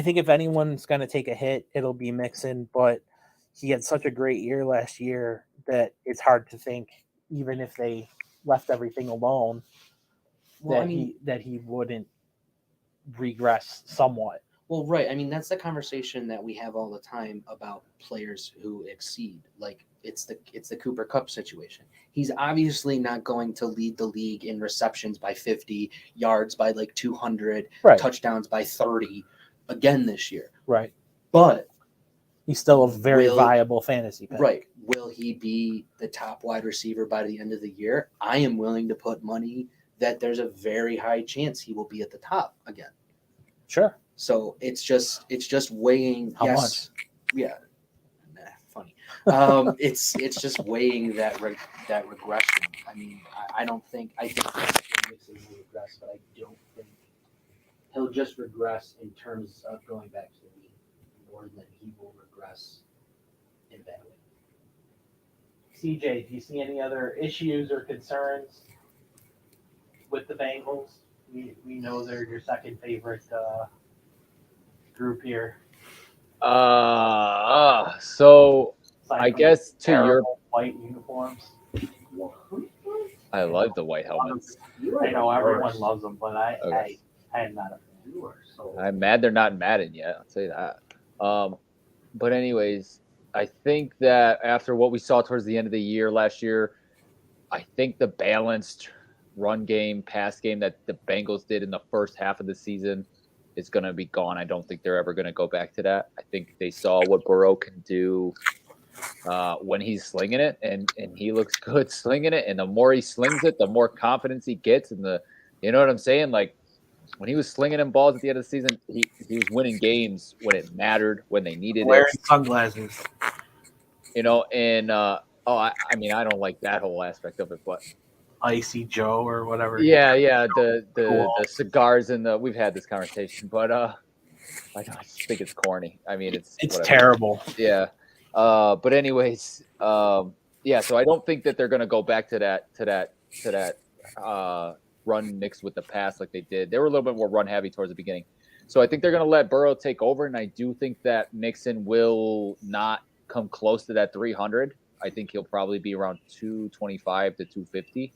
A: think if anyone's going to take a hit, it'll be Mixon, but he had such a great year last year that it's hard to think, even if they left everything alone, that he wouldn't regress somewhat.
D: Well, right. I mean, that's the conversation that we have all the time about players who exceed. Like it's the Cooper Kupp situation. He's obviously not going to lead the league in receptions by 50, yards by like 200,
A: Right.
D: touchdowns by 30 again this year.
A: Right.
D: But
A: He's still a very viable fantasy pick.
D: right. Will he be the top wide receiver by the end of the year? I am willing to put money that there's a very high chance he will be at the top again.
A: Sure.
D: So it's just weighing.
A: How
D: much? Yeah. Funny. It's just weighing that regression. I mean, I think Mixon will regress, but I don't think he'll just regress in terms of going back to the league more than he will regress in that way.
A: CJ, do you see any other issues or concerns with the Bengals? We know they're your second favorite group here.
C: So I guess to your
A: white uniforms.
C: I love the white helmets.
A: I know everyone loves them, but I am not a fan.
C: I'm mad they're not in Madden yet. I'll say that. But anyways, I think that after what we saw towards the end of the year last year, I think the balanced run game, pass game that the Bengals did in the first half of the season is going to be gone. I don't think they're ever going to go back to that. I think they saw what Burrow can do when he's slinging it, and he looks good slinging it. And the more he slings it, the more confidence he gets. And you know what I'm saying? Like when he was slinging them balls at the end of the season, he was winning games when it mattered, when they needed
A: Wearing
C: it.
A: sunglasses.
C: And I mean, I don't like that whole aspect of it, but
A: Icy Joe or whatever.
C: Yeah, the
A: Cool.
C: cigars and the we've had this conversation, but I just think it's corny. I mean, it's
A: It's
C: whatever.
A: terrible.
C: Yeah. But anyways, yeah. So I don't think that they're gonna go back to that run mixed with the pass like they did. They were a little bit more run heavy towards the beginning. So I think they're gonna let Burrow take over, and I do think that Mixon will not come close to that 300. I think he'll probably be around 225 to 250.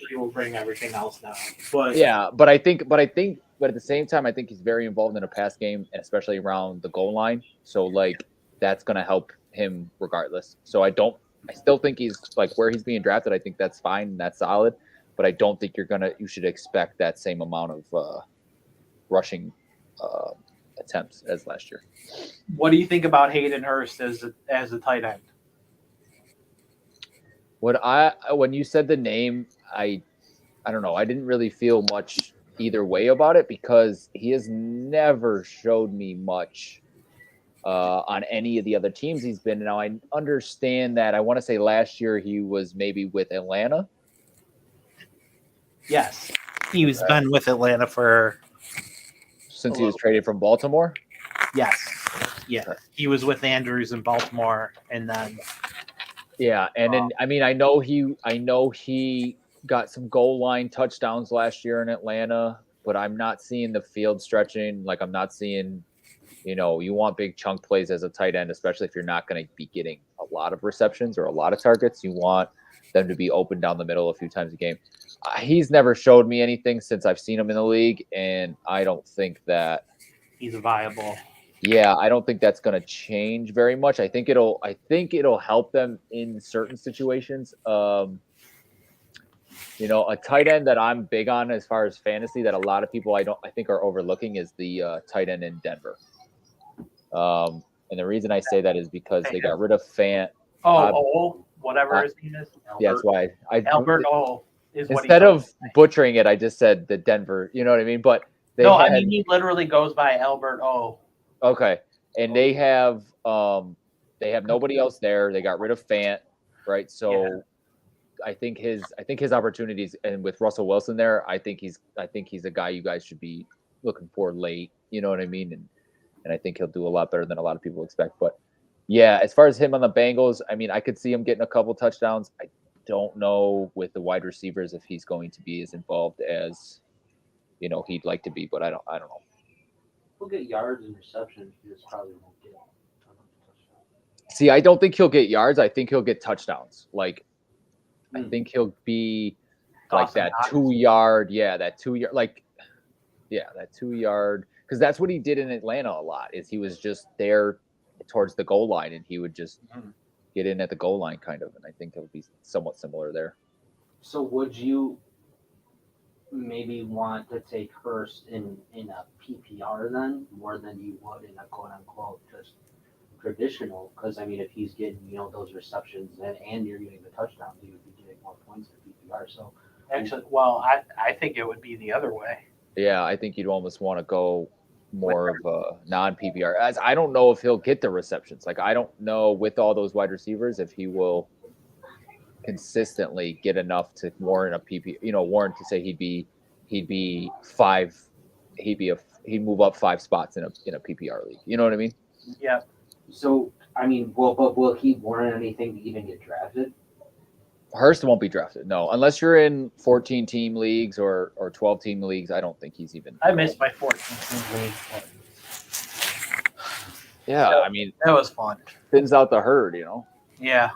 A: He will bring everything else down. But
C: Yeah, but I think at the same time, I think he's very involved in a pass game, and especially around the goal line. So like that's gonna help him regardless. So I still think he's like where he's being drafted. I think that's fine, and that's solid. But I don't think you should expect that same amount of rushing attempts as last year.
A: what do you think about Hayden Hurst as a tight end?
C: When you said the name, I don't know. I didn't really feel much either way about it because he has never showed me much on any of the other teams he's been. Now I understand that. I want to say last year he was maybe with Atlanta.
A: Yes, he's been with Atlanta for
C: Since he was traded from Baltimore.
A: yes, yeah. He was with Andrews in Baltimore, and then
C: Yeah, and then I mean I know he got some goal line touchdowns last year in Atlanta, but I'm not seeing the field stretching. Like I'm not seeing, you want big chunk plays as a tight end, especially if you're not going to be getting a lot of receptions or a lot of targets. You want them to be open down the middle a few times a game. He's never showed me anything since I've seen him in the league, and I don't think that.
A: he's viable.
C: Yeah, I don't think that's going to change very much. I think it'll help them in certain situations. A tight end that I'm big on as far as fantasy that a lot of people I think are overlooking is the tight end in Denver. And the reason I say that is because they got rid of Fant.
A: Whatever his name is.
C: Yeah, that's why
A: Albert O is what
C: instead of butchering it, I just said the Denver. You know what I mean? But
A: he literally goes by Albert O.
C: Okay, and they have nobody else there. They got rid of Fant, right? So
A: Yeah.
C: I think his opportunities, and with Russell Wilson there, I think he's a guy you guys should be looking for late. You know what I mean? And I think he'll do a lot better than a lot of people expect. But yeah, as far as him on the Bengals, I mean, I could see him getting a couple touchdowns. I don't know with the wide receivers if he's going to be as involved as he'd like to be, but I don't know.
B: He'll get yards and receptions. He just probably won't get a ton of touchdowns.
C: See, I don't think he'll get yards. I think he'll get touchdowns. Like, I think he'll be like
A: Dawson
C: that
A: Knox.
C: 2 yard. Yeah, that 2 yard. That 2 yard. Because that's what he did in Atlanta a lot. Is he was just there towards the goal line, and he would just get in at the goal line, kind of. And I think it'll be somewhat similar there.
B: So would you maybe want to take Hurst in a PPR then more than you would in a quote unquote just traditional? Because I mean, if he's getting those receptions and you're getting the touchdowns, he would be getting more points in PPR. So
A: Actually, I think it would be the other way.
C: Yeah, I think you'd almost want to go more of a non-PPR. As I don't know if he'll get the receptions. Like I don't know with all those wide receivers if he will consistently get enough to warrant a PP. Warrant to say he'd move up 5 spots in a PPR league. You know what I mean?
A: Yeah.
B: So I mean, will he warrant anything to even get drafted?
C: Hurst won't be drafted. No, unless you're in 14-team leagues or 12-team leagues. I don't think he's even.
A: I missed my 14th league.
C: Yeah, I mean,
A: That was fun.
C: thins out the herd,
A: Yeah.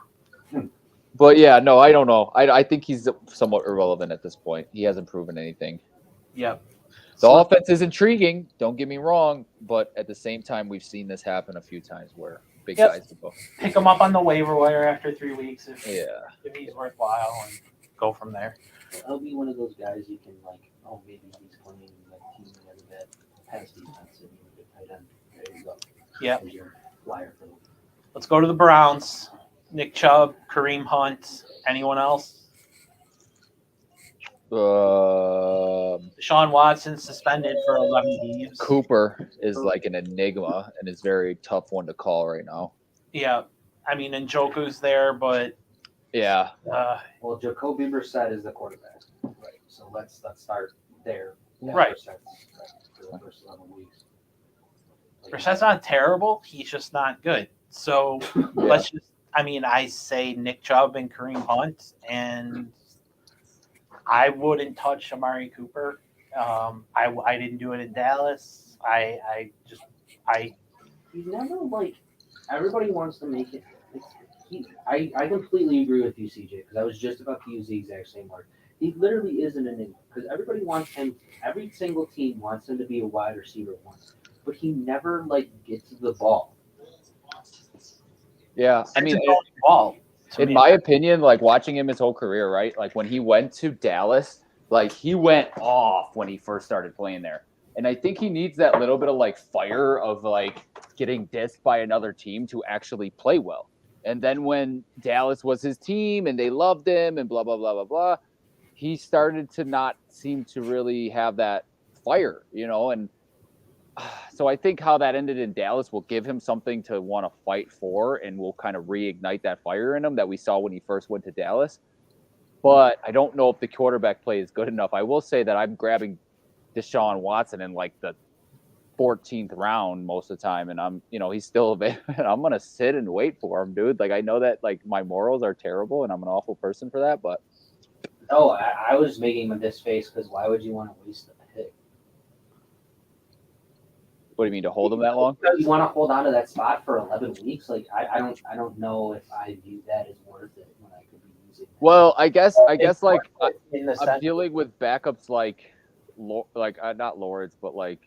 C: But yeah, no, I don't know. I think he's somewhat irrelevant at this point. He hasn't proven anything.
A: Yep.
C: The offense is intriguing. Don't get me wrong, but at the same time, we've seen this happen a few times where big guys go.
A: Pick him up on the waiver wire after 3 weeks if he's worthwhile, and go from there.
B: He'll be one of those guys you can maybe he's playing team a little bit pass defense and you get tight end. There you go.
A: Yep.
B: There's your flyer for them.
A: Let's go to the Browns. Nick Chubb, Kareem Hunt. Anyone else? Deshaun Watson suspended for 11 games.
C: Cooper is like an enigma and is very tough one to call right now.
A: Yeah. I mean, Njoku's there, but
C: Yeah.
B: Well, Jacoby Brissett is the quarterback, right? So let's start there.
A: Right.
B: Brissett's for the first 11 weeks.
A: Brissett's not terrible. He's just not good. So let's just. I mean, I say Nick Chubb and Kareem Hunt, and I wouldn't touch Amari Cooper. I didn't do it in Dallas. I
B: He's never like everybody wants to make it. I completely agree with you, CJ, because I was just about to use the exact same word. He literally is an enigma because everybody wants him. Every single team wants him to be a wide receiver once, but he never like gets the ball.
C: Yeah. I mean,
A: ball.
C: in my opinion, like watching him his whole career, right? Like when he went to Dallas, like he went off when he first started playing there. And I think he needs that little bit of like fire of like getting dissed by another team to actually play well. And then when Dallas was his team and they loved him and blah, blah, blah, blah, blah, he started to not seem to really have that fire, you know? And so I think how that ended in Dallas will give him something to want to fight for and will kind of reignite that fire in him that we saw when he first went to Dallas. But I don't know if the quarterback play is good enough. I will say that I'm grabbing Deshaun Watson in like the 14th round most of the time, and I'm, you know, he's still available. I'm gonna sit and wait for him, dude. Like I know that like my morals are terrible, and I'm an awful person for that, but
B: Oh, I was making him this face because why would you want to waste a pick?
C: what do you mean to hold him that long?
B: You want to hold on to that spot for 11 weeks? Like I don't know if I view that as worth it when I could be using. That.
C: Well, I guess like
A: in the
C: I'm
A: sense,
C: dealing with backups like not Lawrence, but like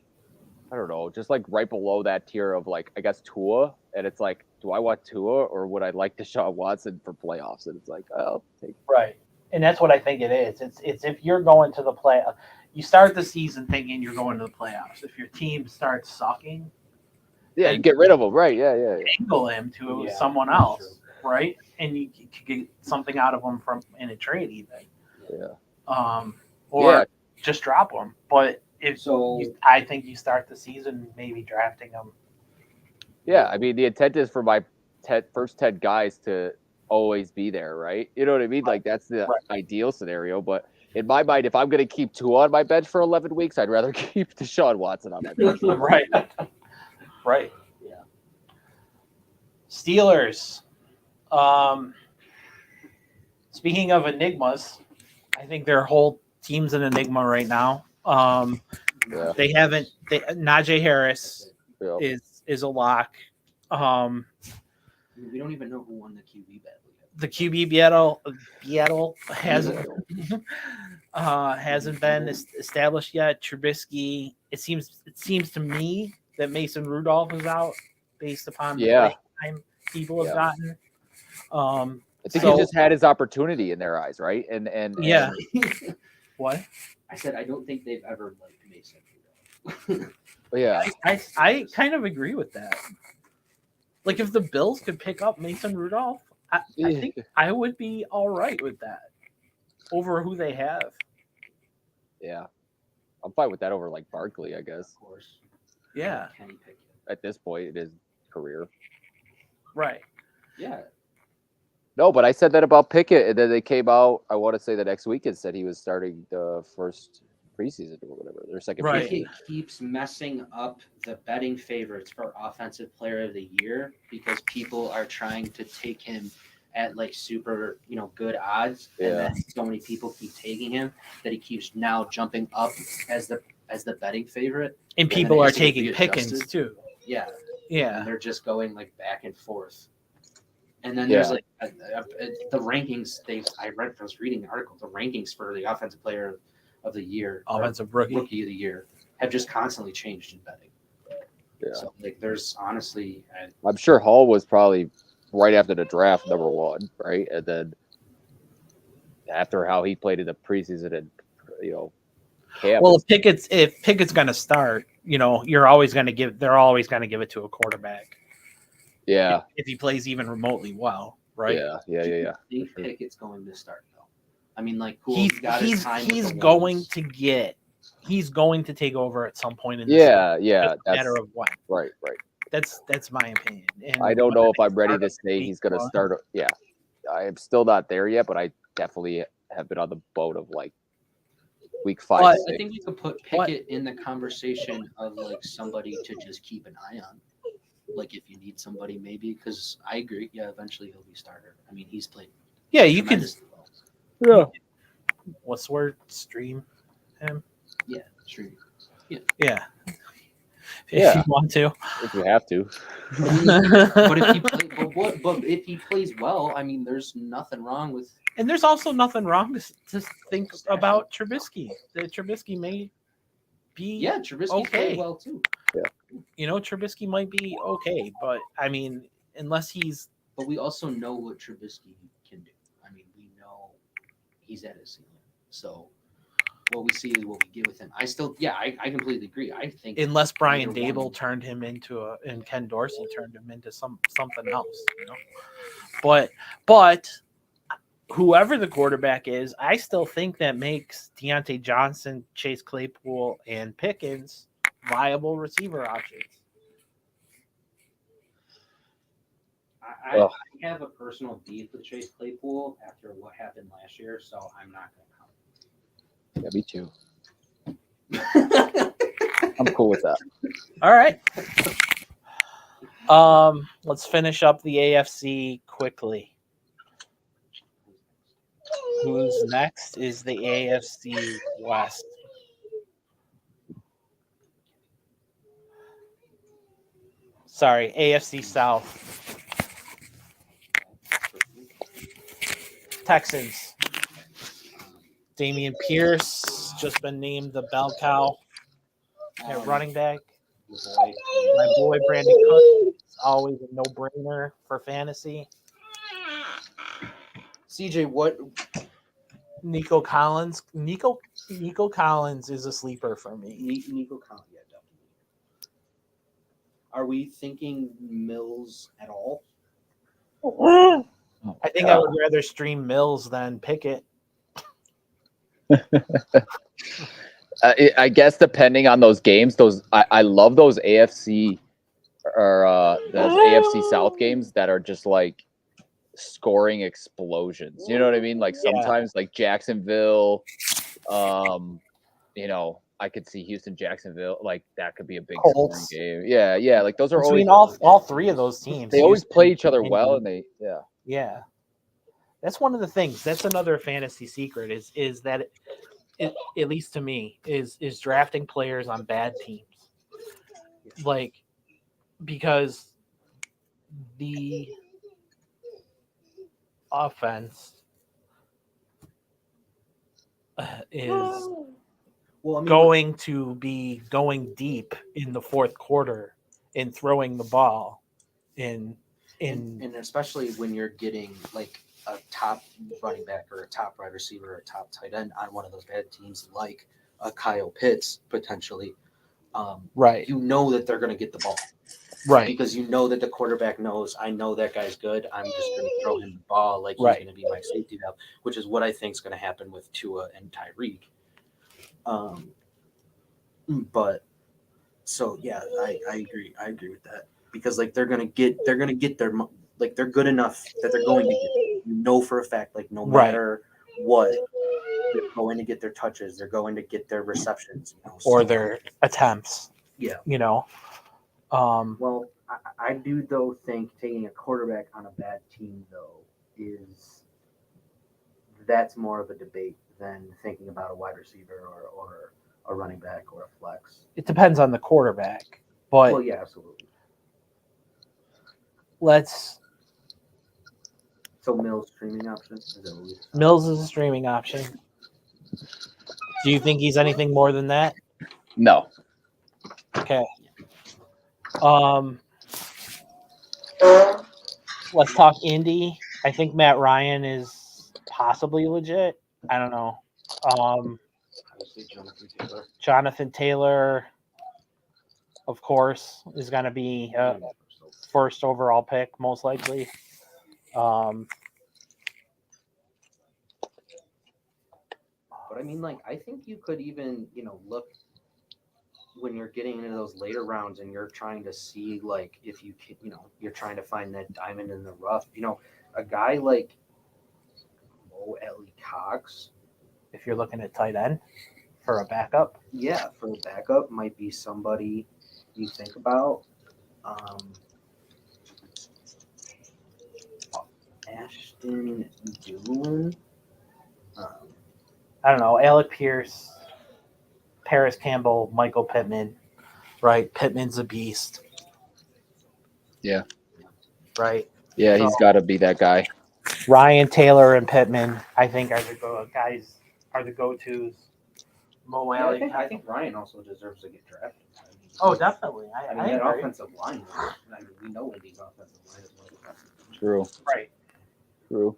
C: I don't know, just like right below that tier of like I guess Tua, and it's like, do I want Tua or would I like Deshaun Watson for playoffs? And it's like, oh, take
A: right, and that's what I think it is. It's if you're going to the play, you start the season thinking you're going to the playoffs. If your team starts sucking,
C: yeah, you get rid of him, right? Yeah.
A: angle him to
B: Yeah,
A: someone
B: that's
A: else, right? And you could get something out of them from in a trade, even.
C: Yeah.
A: Or
C: Yeah.
A: just drop them. But if
B: So
A: I think you start the season maybe drafting them.
C: Yeah, I mean, the intent is for my first 10 guys to always be there, right? You know what I mean? Like, that's the ideal scenario. But in my mind, if I'm going to keep Tua on my bench for 11 weeks, I'd rather keep Deshaun Watson on my bench.
A: Right. Right.
B: Yeah.
A: Steelers. Speaking of enigmas, I think their whole team's an enigma right now.
C: Yeah.
A: They haven't. Najee Harris
C: Yeah.
A: is a lock.
D: We don't even know who won the QB battle yet.
A: The QB Beatle hasn't been established yet. Trubisky. It seems to me that Mason Rudolph is out based upon the
C: Yeah.
A: time people have gotten.
C: I think
A: So-
C: he just had his opportunity in their eyes, right? And
A: Yeah. What?
D: I said I don't think they've ever liked Mason.
C: yeah.
A: I kind of agree with that. Like if the Bills could pick up Mason Rudolph, I think I would be all right with that over who they have.
C: Yeah. I'm fine with that over like Barkley, I guess.
B: of course,
A: Yeah,
B: Kenny Pickett.
C: At this point, it is career.
A: right.
B: Yeah,
C: No, but I said that about Pickett, and then they came out, I want to say the next week and said he was starting the first preseason or whatever, their second
A: Right.
C: preseason.
D: It keeps messing up the betting favorites for Offensive Player of the Year because people are trying to take him at like super, good odds, and
C: Yeah.
D: then so many people keep taking him that he keeps now jumping up as the betting favorite.
A: And
D: then
A: people
D: it
A: are
D: has to get
A: taking Pickens
D: readjusted.
A: too.
D: Yeah,
A: Yeah,
D: and they're just going like back and forth. And then there's like the rankings. I was reading the article. The rankings for the Offensive Player of the Year, or
A: offensive rookie.
D: Rookie of the Year, have just constantly changed in betting.
C: Yeah.
D: So like, there's honestly,
C: I'm sure Hall was probably right after the draft, number one, right? And then after how he played in the preseason and camp.
A: Well, if Pickett's going to start, they're always going to give it to a quarterback.
C: Yeah.
A: If he plays even remotely well, right?
C: Yeah.
D: I think Pickett's going to start though. I mean, like, cool.
A: He's going to take over at some point in the season.
C: Yeah.
A: It's a matter of when.
C: Right.
A: That's my opinion. And
C: I don't know if I'm ready to
A: start
C: say he's going to
A: week
C: start. Yeah. am still not there yet, but I definitely have been on the boat of like week 5,
A: But-
C: 6.
D: I think we could put
A: What?
D: Pickett in the conversation of like somebody to just keep an eye on. Like if you need somebody, maybe because I agree. Yeah, eventually he'll be starter. I mean, he's played.
A: Yeah, you could.
D: tremendously well.
A: What's the word? Stream him.
D: Yeah, true.
A: Yeah. If
C: Yeah.
A: you want to.
C: If you have to.
D: But if he but if he plays well, I mean, there's nothing wrong with.
A: And there's also nothing wrong to think about Trubisky. That Trubisky may be,
D: Yeah, Trubisky
A: Okay.
D: played well too.
A: Trubisky might be okay, but I mean, unless he's
D: But we also know what Trubisky can do. I mean, we know he's at his ceiling. So what we see is what we get with him. I completely agree. I think
A: unless Brian
D: Neither one.
A: Dable turned him into and Ken Dorsey turned him into something else, But whoever the quarterback is, I still think that makes Deontay Johnson, Chase Claypool, and Pickens viable receiver options.
D: I have a personal beef with Chase Claypool after what happened last year, so I'm not
C: Yeah, me too.
D: going to count.
C: I'm cool with that.
A: All right. Let's finish up the AFC quickly. Who's next is the AFC West. Sorry, AFC South. Texans. Damian Pierce just been named the bell cow at running back. My boy Brandon Cook is always a no-brainer for fantasy.
D: CJ, what?
A: Nico Collins. Nico Collins is a sleeper for me.
D: Nico Collins, yeah, definitely. Are we thinking Mills at all?
A: I think I would rather stream Mills than Pickett.
C: I guess depending on those games, I love those AFC or those AFC South games that are just like scoring explosions. You know what I mean? Like sometimes like Jacksonville, I could see Houston, Jacksonville, like that could be a big scoring
A: Colts.
C: game. Yeah, like those are
A: Between
C: always
A: all three of those teams.
C: they always
A: Houston,
C: play each other
A: Indy.
C: well, and
A: Yeah. That's one of the things. That's another fantasy secret is that it, at least to me, is drafting players on bad teams. Like, because the offense is
D: Well, I mean,
A: going to be going deep in the fourth quarter and throwing the ball in
D: and especially when you're getting like a top running back or a top wide receiver or a top tight end on one of those bad teams, like a Kyle Pitts potentially.
A: right,
D: You know that they're going to get the ball
A: right,
D: because you know that the quarterback knows. I know that guy's good. I'm just going to throw him the ball like he's
A: Right.
D: going to be my safety valve, which is what I think is going to happen with Tua and Tyreek. But so yeah, I agree. I agree with that because like they're gonna get their like they're good enough that they're going to get, you know, for a fact, like no
A: Right.
D: matter what, they're going to get their touches, they're going to get their receptions,
A: or their attempts.
D: Yeah.
B: Well, I do though think taking a quarterback on a bad team though is that's more of a debate than thinking about a wide receiver or a running back or a flex.
A: It depends on the quarterback, but
B: Well, yeah, absolutely.
A: let's.
B: So Mills streaming option is that what we decided?
A: Mills is a streaming option. Do you think he's anything more than that?
C: no.
A: Okay. Let's talk Indy. I think Matt Ryan is possibly legit. I don't know.
B: Obviously, Jonathan Taylor.
A: Jonathan Taylor, of course, is going to be first overall pick, most likely.
D: But I mean, like, I think you could even, look when you're getting into those later rounds and you're trying to see, like, if you can, you're trying to find that diamond in the rough. A guy like go Ellie Cox.
A: If you're looking at tight end for a backup,
D: Yeah, for the backup might be somebody you think about. Ashton Doolin.
A: I don't know, Alec Pierce, Paris Campbell, Michael Pittman, right? Pittman's a beast.
C: Yeah.
A: Right.
C: Yeah,
A: So-
C: he's got to be that guy.
A: Ryan Taylor and Pittman, I think, are the guys are the go-tos. Mo
D: Yeah,
A: Alley.
D: I think Ryan also deserves to get drafted.
A: Oh, definitely.
D: I
A: I
D: mean, that
A: agree.
D: offensive line. I mean, we know Indy's offensive line is one of the best.
C: True.
A: Right.
C: True.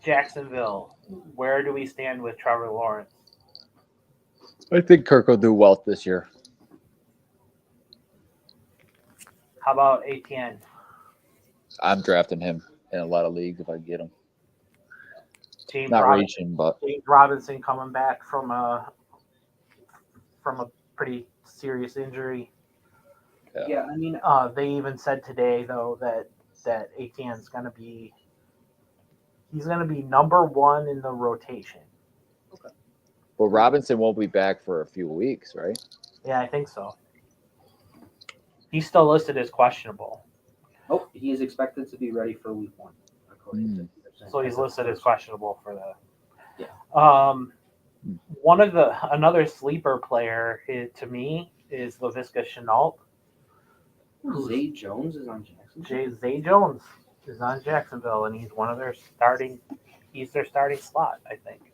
A: Jacksonville. Where do we stand with Trevor Lawrence?
C: I think Kirk will do well this year.
A: How about ATN?
C: I'm drafting him in a lot of leagues if I get him.
A: James
C: Not
A: Robinson.
C: reaching, but
A: James Robinson coming back from a pretty serious injury.
D: Yeah, I mean,
A: They even said today though that ATN's gonna be number one in the rotation.
C: but Robinson won't be back for a few weeks, right?
A: Yeah, I think so. He's still listed as questionable,
D: oh, he is expected to be ready for week 1. According to Peterson.
A: so he's listed as questionable for the.
D: Yeah.
A: Another sleeper player to me is Laviska Shenault.
D: Zay Jones is on Jacksonville.
A: Zay Jones is on Jacksonville, and he's their starting slot, I think.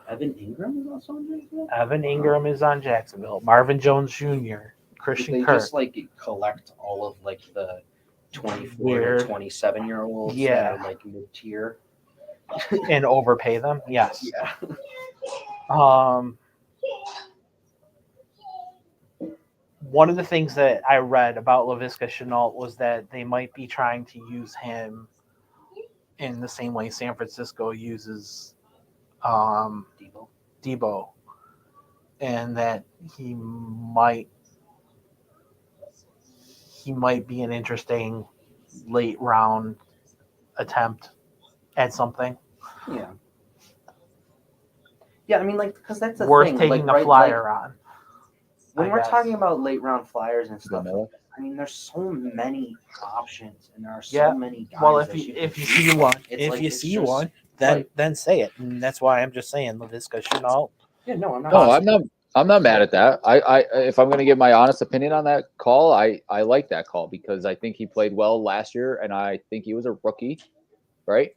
D: Evan Ingram is also on Jacksonville.
A: Evan Ingram is on Jacksonville. Marvin Jones Jr., Christian
D: They
A: Kirk.
D: just like collect all of like the 24
A: Weird.
D: to 27 year olds
A: Yeah.
D: that are like mid tier.
A: And overpay them. Yes.
D: Yeah.
A: One of the things that I read about Laviska Shenault was that they might be trying to use him in the same way San Francisco uses Debo, and that he might be an interesting late round attempt at something.
D: Yeah. Yeah, I mean, like, because that's the
A: Worth
D: thing.
A: taking
D: like,
A: the
D: right,
A: flyer on.
D: when
A: I
D: we're
A: guess.
D: talking about late round flyers and stuff,
C: Vanilla.
D: I mean, there's so many options, and there are so
A: Yeah.
D: many guys.
A: Well, if
D: that
A: you
D: can
A: see
D: choose
A: one,
D: from. It's just-
A: then
D: right.
A: then say it. And that's why I'm just saying Laviska Shenault.
D: Yeah, no, I'm not.
C: No, I'm not mad at that. I if I'm going to give my honest opinion on that call, I like that call because I think he played well last year, and I think he was a rookie, right?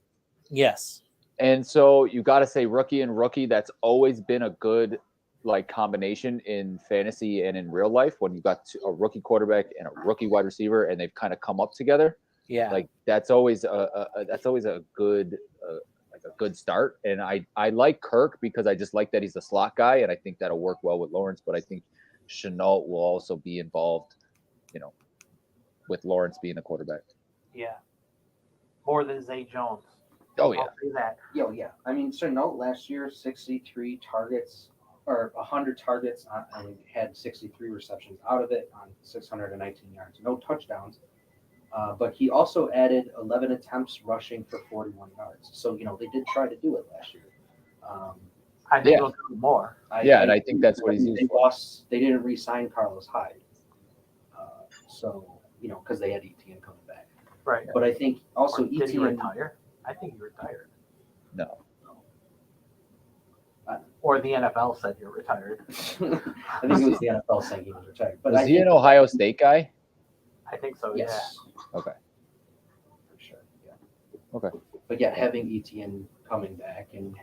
A: Yes.
C: And so you got to say rookie and rookie. That's always been a good like combination in fantasy and in real life when you got a rookie quarterback and a rookie wide receiver, and they've kind of come up together.
A: Yeah.
C: Like that's always a good like a good start. And I like Kirk because I just like that he's a slot guy, and I think that'll work well with Lawrence. But I think Shenault will also be involved, with Lawrence being the quarterback.
A: Yeah. More than Zay Jones.
C: Oh yeah.
A: I'll say that.
D: Yeah. I mean, Shenault last year, 63 targets or 100 targets and had 63 receptions out of it on 619 yards. No touchdowns. But he also added 11 attempts rushing for 41 yards. So, they did try to do it last year.
A: I think he'll do more.
C: And I think that's what he's used for.
D: They didn't re-sign Carlos Hyde. Because they had ETN coming back.
A: Right.
D: But I think also
A: Did he
D: ETN.
A: retire? I think he retired.
C: No.
A: Or the NFL said you're retired.
D: I think it was the NFL saying he was retired. But
C: Was he an Ohio State guy?
A: I think so,
D: Yes.
C: Okay.
D: For sure. Yeah.
C: Okay.
D: But yeah, having ETN coming back and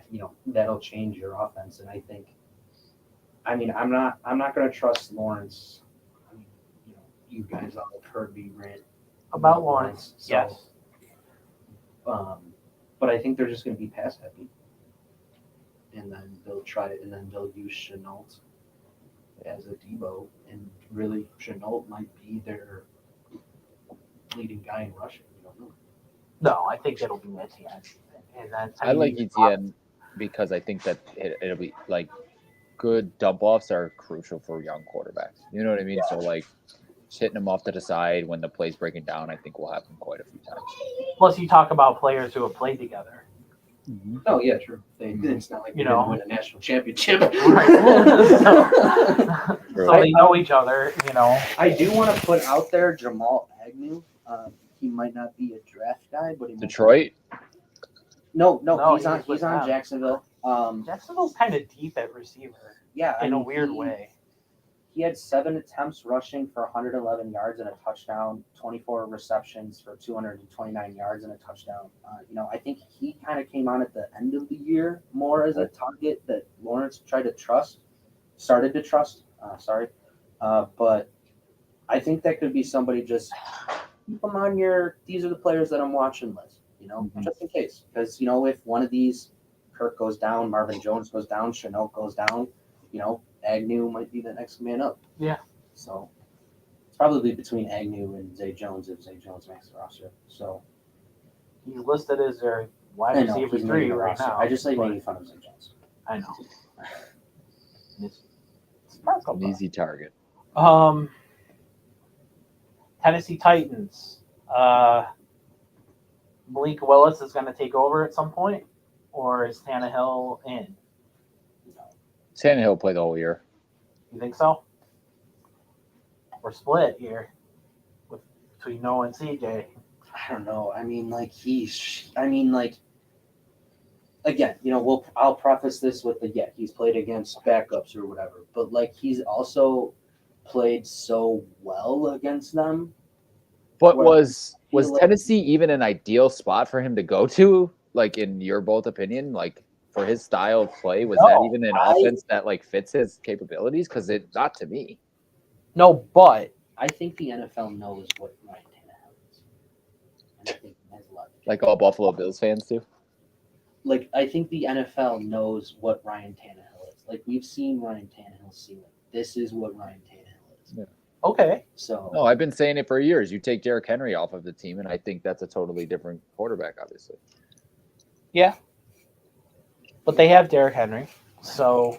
D: that'll change your offense. And I think I'm not gonna trust Lawrence. I mean, you guys all have heard me rant
A: About Lawrence,
D: so,
A: yes.
D: But I think they're just gonna be pass heavy. And then they'll use Shenault as a Debo, and really Shenault might be their leading guy in rushing. You don't know.
A: No, I think it'll be Etienne. And then
C: I like ETN because I think that it'll be like good dump offs are crucial for young quarterbacks. You know what I mean? So like Just hitting them off to the side when the play's breaking down, I think will happen quite a few times.
A: Plus, you talk about players who have played together.
D: Oh yeah, true. It's not like
A: You
D: we
A: know.
D: didn't win a national championship.
A: So they know each other, you know.
D: I do want to put out there Jamal Agnew. He might not be a draft guy, but he might-
C: Detroit,
A: No,
D: he's on
A: he's with
D: on
A: them.
D: Jacksonville.
A: Jacksonville's kind of deep at receiver
D: Yeah, I
A: in a
D: mean,
A: weird
D: he-
A: way.
D: He had 7 attempts rushing for 111 yards and a touchdown, 24 receptions for 229 yards and a touchdown. I think he kind of came on at the end of the year more as a target that Lawrence started to trust. But I think that could be somebody just keep them on these are the players that I'm watching list, just in case. Because, if one of these, Kirk goes down, Marvin Jones goes down, Chenault goes down, Agnew might be the next man up.
A: Yeah.
D: So it's probably between Agnew and Zay Jones if Zay Jones makes the roster. So
A: He's listed as their wide
D: I know
A: receiver
D: he's
A: 3
D: making the
A: right
D: roster.
A: now.
D: I just like
A: but
D: making fun of Zay Jones.
A: I know. It's Marco,
C: an easy target.
A: Tennessee Titans. Malik Willis is going to take over at some point, or is Tannehill in?
C: Tannehill played the whole year.
A: You think so? We're split here between Noah and CJ.
D: I don't know. Again, I'll preface this with he's played against backups or whatever, but he's also played so well against them.
C: But
D: Well,
C: was
D: feel like-
C: Tennessee even an ideal spot for him to go to? Like in your both opinion, like for his style of play, was that
A: No,
C: even an
A: I-
C: offense that fits his capabilities? Because it not to me.
A: No, but
D: I think the NFL knows what Ryan Tannehill is. And I think he has a lot to do.
C: Like all Buffalo Bills fans do.
D: I think the NFL knows what Ryan Tannehill is. We've seen Ryan Tannehill ceiling. This is what Ryan Tannehill is.
C: Yeah.
A: okay.
D: So
C: No, I've been saying it for years. You take Derrick Henry off of the team, and I think that's a totally different quarterback, obviously.
A: Yeah. But they have Derrick Henry. So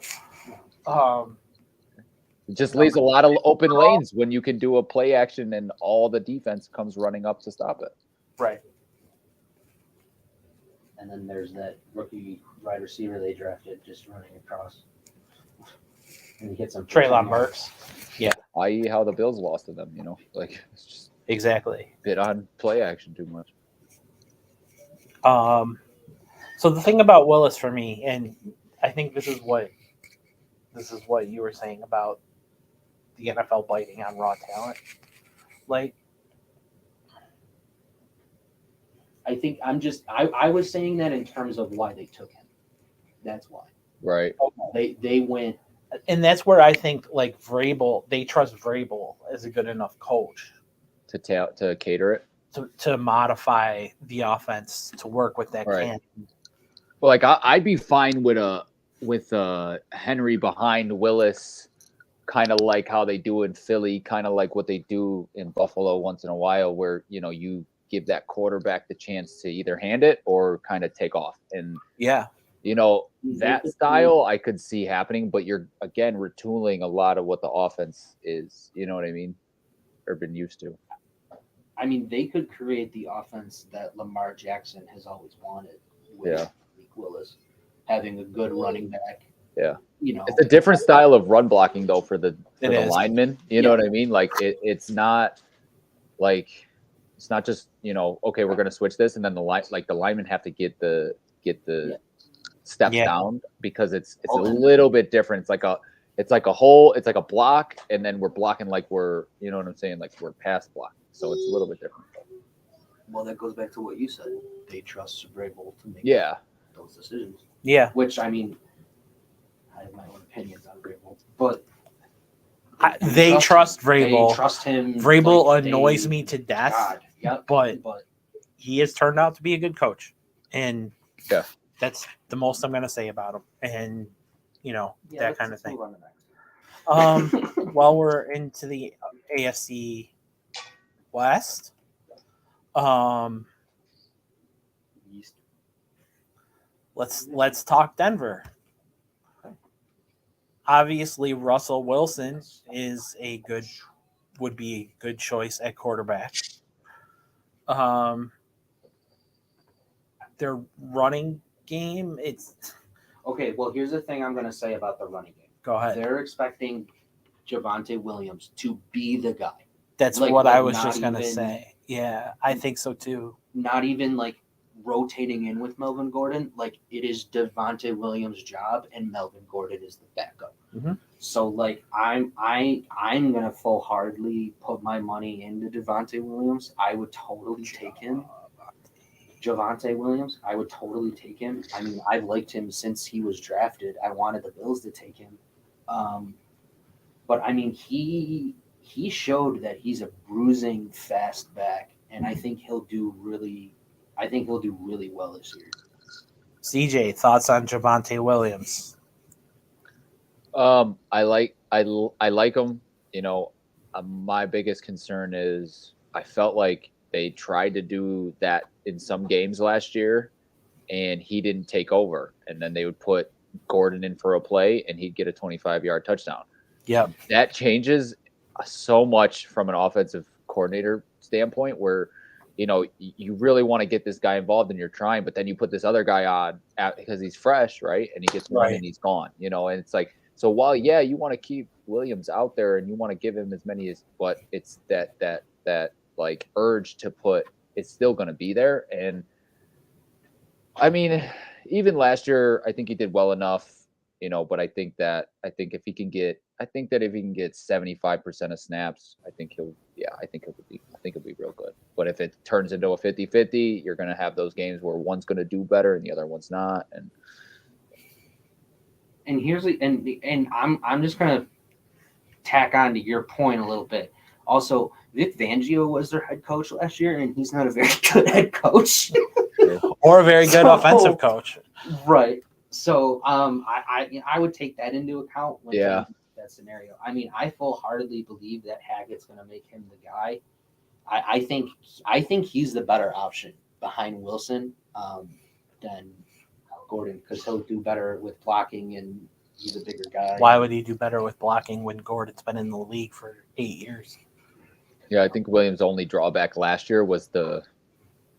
C: It just leaves a lot of open lanes when you can do a play action and all the defense comes running up to stop it.
A: right.
D: and then there's that rookie wide receiver they drafted just running across. And he hits some
A: Treylon Burks.
C: I.e., how the Bills lost to them, it's just
A: Exactly.
C: bit on play action too much.
A: So the thing about Willis for me, and I think this is what you were saying about the NFL biting on raw talent.
D: I think I was saying that in terms of why they took him. That's why.
C: Right.
D: They went
A: And that's where I think Vrabel, they trust Vrabel as a good enough coach
C: To cater it.
A: to modify the offense to work with that
C: Right.
A: can.
C: Well, I'd be fine with Henry behind Willis, kind of like how they do in Philly, kind of like what they do in Buffalo once in a while, where you give that quarterback the chance to either hand it or kind of take off. And
A: Yeah.
C: that style I could see happening, but you're again retooling a lot of what the offense is. You know what I mean? Or been used to.
D: I mean, they could create the offense that Lamar Jackson has always wanted with
C: Yeah.
D: Malik Willis, having a good running back.
C: Yeah. It's a different style of run blocking though for the
A: It is.
C: linemen. You know what I mean? It's not it's not just okay, we're gonna switch this and then the linemen have to get the steps
A: Yeah.
C: down because it's a little bit different. It's like a block and then we're blocking we're what I'm saying, we're pass blocking. So it's a little bit different.
D: Well, that goes back to what you said. They trust Vrabel to make
C: Yeah.
D: those decisions.
A: Yeah.
D: Which I mean, I have my own opinions on Vrabel, but
A: They trust Vrabel.
D: They trust him.
A: Vrabel annoys me to death,
D: God, yep.
A: but
D: But
A: he has turned out to be a good coach. And
C: Yeah.
A: that's the most I'm going to say about him. And, that
D: let's-
A: kind of
D: let's
A: thing.
D: move on to next.
A: While we're into the AFC West,
D: East.
A: let's talk Denver. Obviously, Russell Wilson is a good would be a good choice at quarterback. Their running game, it's
D: Okay, well, here's the thing I'm going to say about the running game.
A: go ahead.
D: They're expecting Javonte Williams to be the guy.
A: That's
D: like-
A: what
D: like
A: I was
D: not
A: just gonna
D: even-
A: say. Yeah, I think so too.
D: Not even like rotating in with Melvin Gordon. Like it is Javonte Williams' job, and Melvin Gordon is the backup.
A: Mhm.
D: So like I'm gonna full-heartedly put my money into Javonte Williams. I would totally take him. Javonte Williams, I would totally take him. I mean, I've liked him since he was drafted. I wanted the Bills to take him. But I mean, he showed that he's a bruising fast back, and I think he'll do really well this year.
A: CJ, thoughts on Javonte Williams?
C: I like him. You know, my biggest concern is I felt like they tried to do that in some games last year, and he didn't take over. And then they would put Gordon in for a play, and he'd get a 25-yard touchdown.
A: Yep.
C: That changes so much from an offensive coordinator standpoint, where you know you really want to get this guy involved and you're trying, but then you put this other guy on because he's fresh, right? And he gets one
A: Right.
C: and he's gone. You know, and it's like, so while you want to keep Williams out there and you want to give him as many as, but it's that like urge to put, it's still going to be there. And I mean, even last year, I think he did well enough, you know, but I think that if he can get 75% of snaps, I think he'll be real good. But if it turns into a 50-50, you're going to have those games where one's going to do better and the other one's not.
D: And here's and I'm just gonna tack on to your point a little bit. Also, Vic Fangio was their head coach last year, and he's not a very good head coach.
A: Or a very good
D: So-
A: offensive coach.
D: Right. So I would take that into account when
C: Yeah.
D: thinking that scenario. I mean, I full-heartedly believe that Hackett's going to make him the guy. I think he's the better option behind Wilson than Gordon, because he'll do better with blocking and he's a bigger guy.
A: Why would he do better with blocking when Gordon's been in the league for 8 years?
C: Yeah, I think Williams' only drawback last year was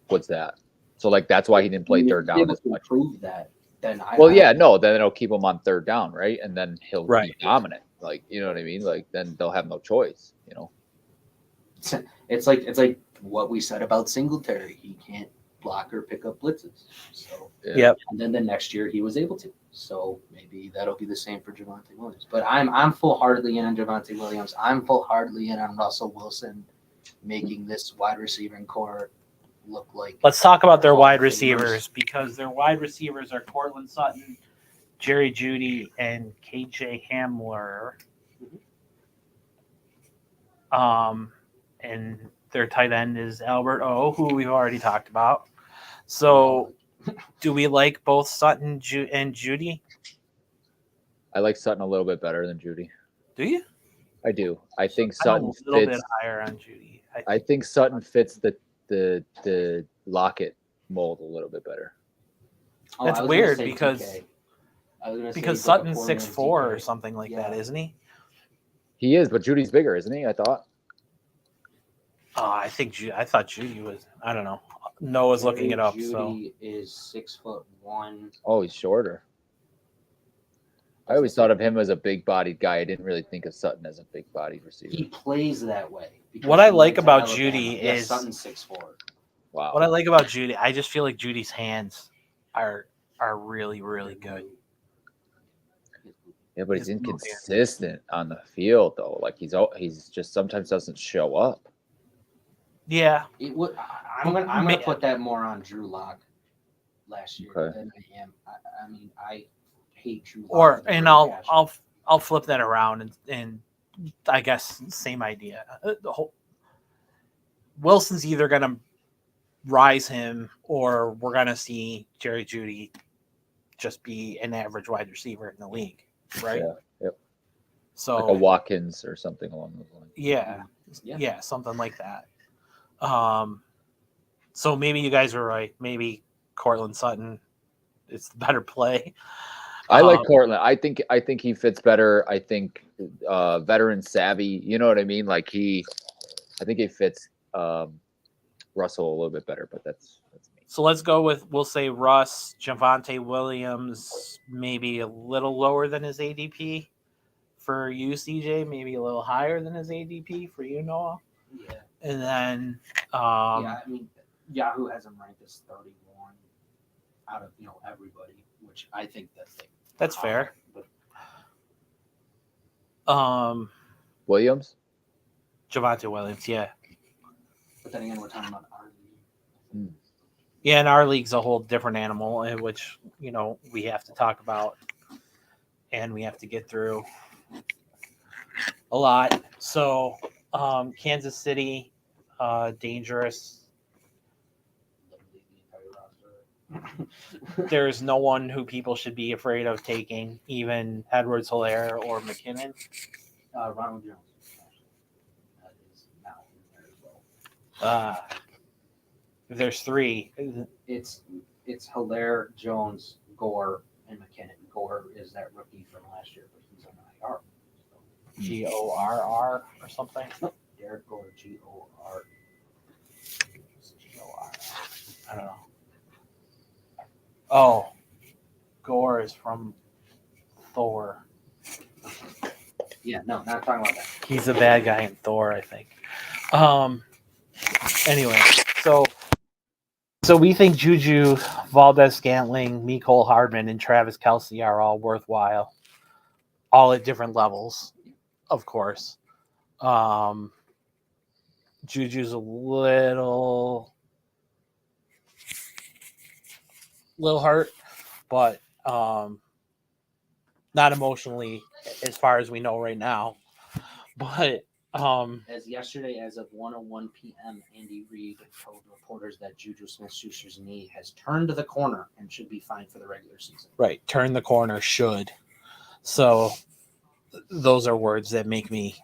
C: what's that? So like that's why he didn't play
D: If
C: third
D: he's
C: down
D: able
C: as
D: to
C: much.
D: improve that, then
C: Then it'll keep him on third down, right? And then he'll
A: Right.
C: be dominant. Like, you know what I mean? Like then they'll have no choice, you know.
D: It's like what we said about Singletary. He can't block or pick up blitzes. So
C: Yeah.
A: Yep.
D: and then the next year he was able to. So maybe that'll be the same for Javonte Williams. But I'm full-heartedly in on Javonte Williams. I'm full-heartedly in on Russell Wilson making this wide receiving core look like.
A: Let's talk about their
D: Hall
A: wide
D: of Famers.
A: receivers, because their wide receivers are Cortland Sutton, Jerry Jeudy, and KJ Hamler. And their tight end is Albert O, who we've already talked about. So, do we like both Sutton and Jeudy?
C: I like Sutton a little bit better than Jeudy.
A: Do you?
C: I do. I think
A: I'm
C: Sutton
A: a little
C: fits.
A: bit higher on Jeudy.
C: I think Sutton fits the Lockett mold a little bit better.
D: Oh,
A: That's
D: I was gonna
A: weird
D: say
A: because-
D: TK. I was gonna say
A: because
D: he's like a
A: Sutton's
D: poor
A: 6'4"
D: man's
A: or
D: TK.
A: something like that,
D: Yeah.
A: isn't he?
C: He is, but Judy's bigger, isn't he? I thought.
A: I thought Jeudy was. I don't know. Noah's looking it up. So
D: Judy is 6'1".
C: Oh, he's shorter. I always thought of him as a big-bodied guy. I didn't really think of Sutton as a big-bodied receiver.
D: He plays that way. because
A: What I
D: he
A: like
D: went to
A: about
D: Alabama.
A: Jeudy
D: Yeah,
A: is-
D: Sutton's 6'4".
C: Wow.
A: what I like about Jeudy, I just feel like Judy's hands are really really good.
C: Yeah, but he's
A: His move here.
C: inconsistent on the field though. Like he's just sometimes doesn't show up.
A: Yeah,
D: I'm gonna
A: Ma-
D: put that more on Drew Lock last year
C: Okay.
D: than I am. I mean, I hate Drew Lock.
A: or
D: with a
A: and
D: burning passion.
A: I'll flip that around and I guess same idea. Wilson's either gonna rise him or we're gonna see Jerry Jeudy just be an average wide receiver in the league, right?
C: Yeah, yep.
A: So
C: Like a Watkins or something along those lines.
A: yeah,
D: Yeah.
A: yeah, something like that. So maybe you guys are right. Maybe Cortland Sutton is the better play.
C: I like Cortland. I think he fits better. I think veteran savvy. You know what I mean? Like I think he fits Russell a little bit better. But that's me.
A: So let's go with, we'll say Russ, Javonte Williams, maybe a little lower than his ADP for you, CJ, maybe a little higher than his ADP for you, Noah.
D: Yeah.
A: And then,
D: Yeah, I mean, Yahoo has him ranked as 31 out of everybody, which I think
A: that's fair.
D: But
C: Williams.
A: Javonte Williams, yeah.
D: then again, we're talking about our league.
A: Yeah, and our league's a whole different animal, in which, we have to talk about and we have to get through a lot. So, Kansas City, dangerous. There's no one who people should be afraid of taking, even Edwards-Helaire or McKinnon.
D: Ronald Jones. That is now in there as well.
A: If there's three,
D: It's Hilaire, Jones, Gore, and McKinnon. Gore is that rookie from last year, but he's on IR.
A: GORR or something.
D: Derek Gore, G-O-R.
A: I don't know. Oh, Gore is from Thor.
D: Yeah, no, not talking about that.
A: He's a bad guy in Thor, I think. Anyway, so we think Juju, Valdez-Scantling, Mecole Hardman, and Travis Kelce are all worthwhile, all at different levels, of course. Juju's a little hurt, but not emotionally as far as we know right now. But
D: As yesterday, as of 1:01 p.m., Andy Reid told reporters that Juju Smith-Schuster's knee has turned the corner and should be fine for the regular season.
A: right, turn the corner should. So those are words that make me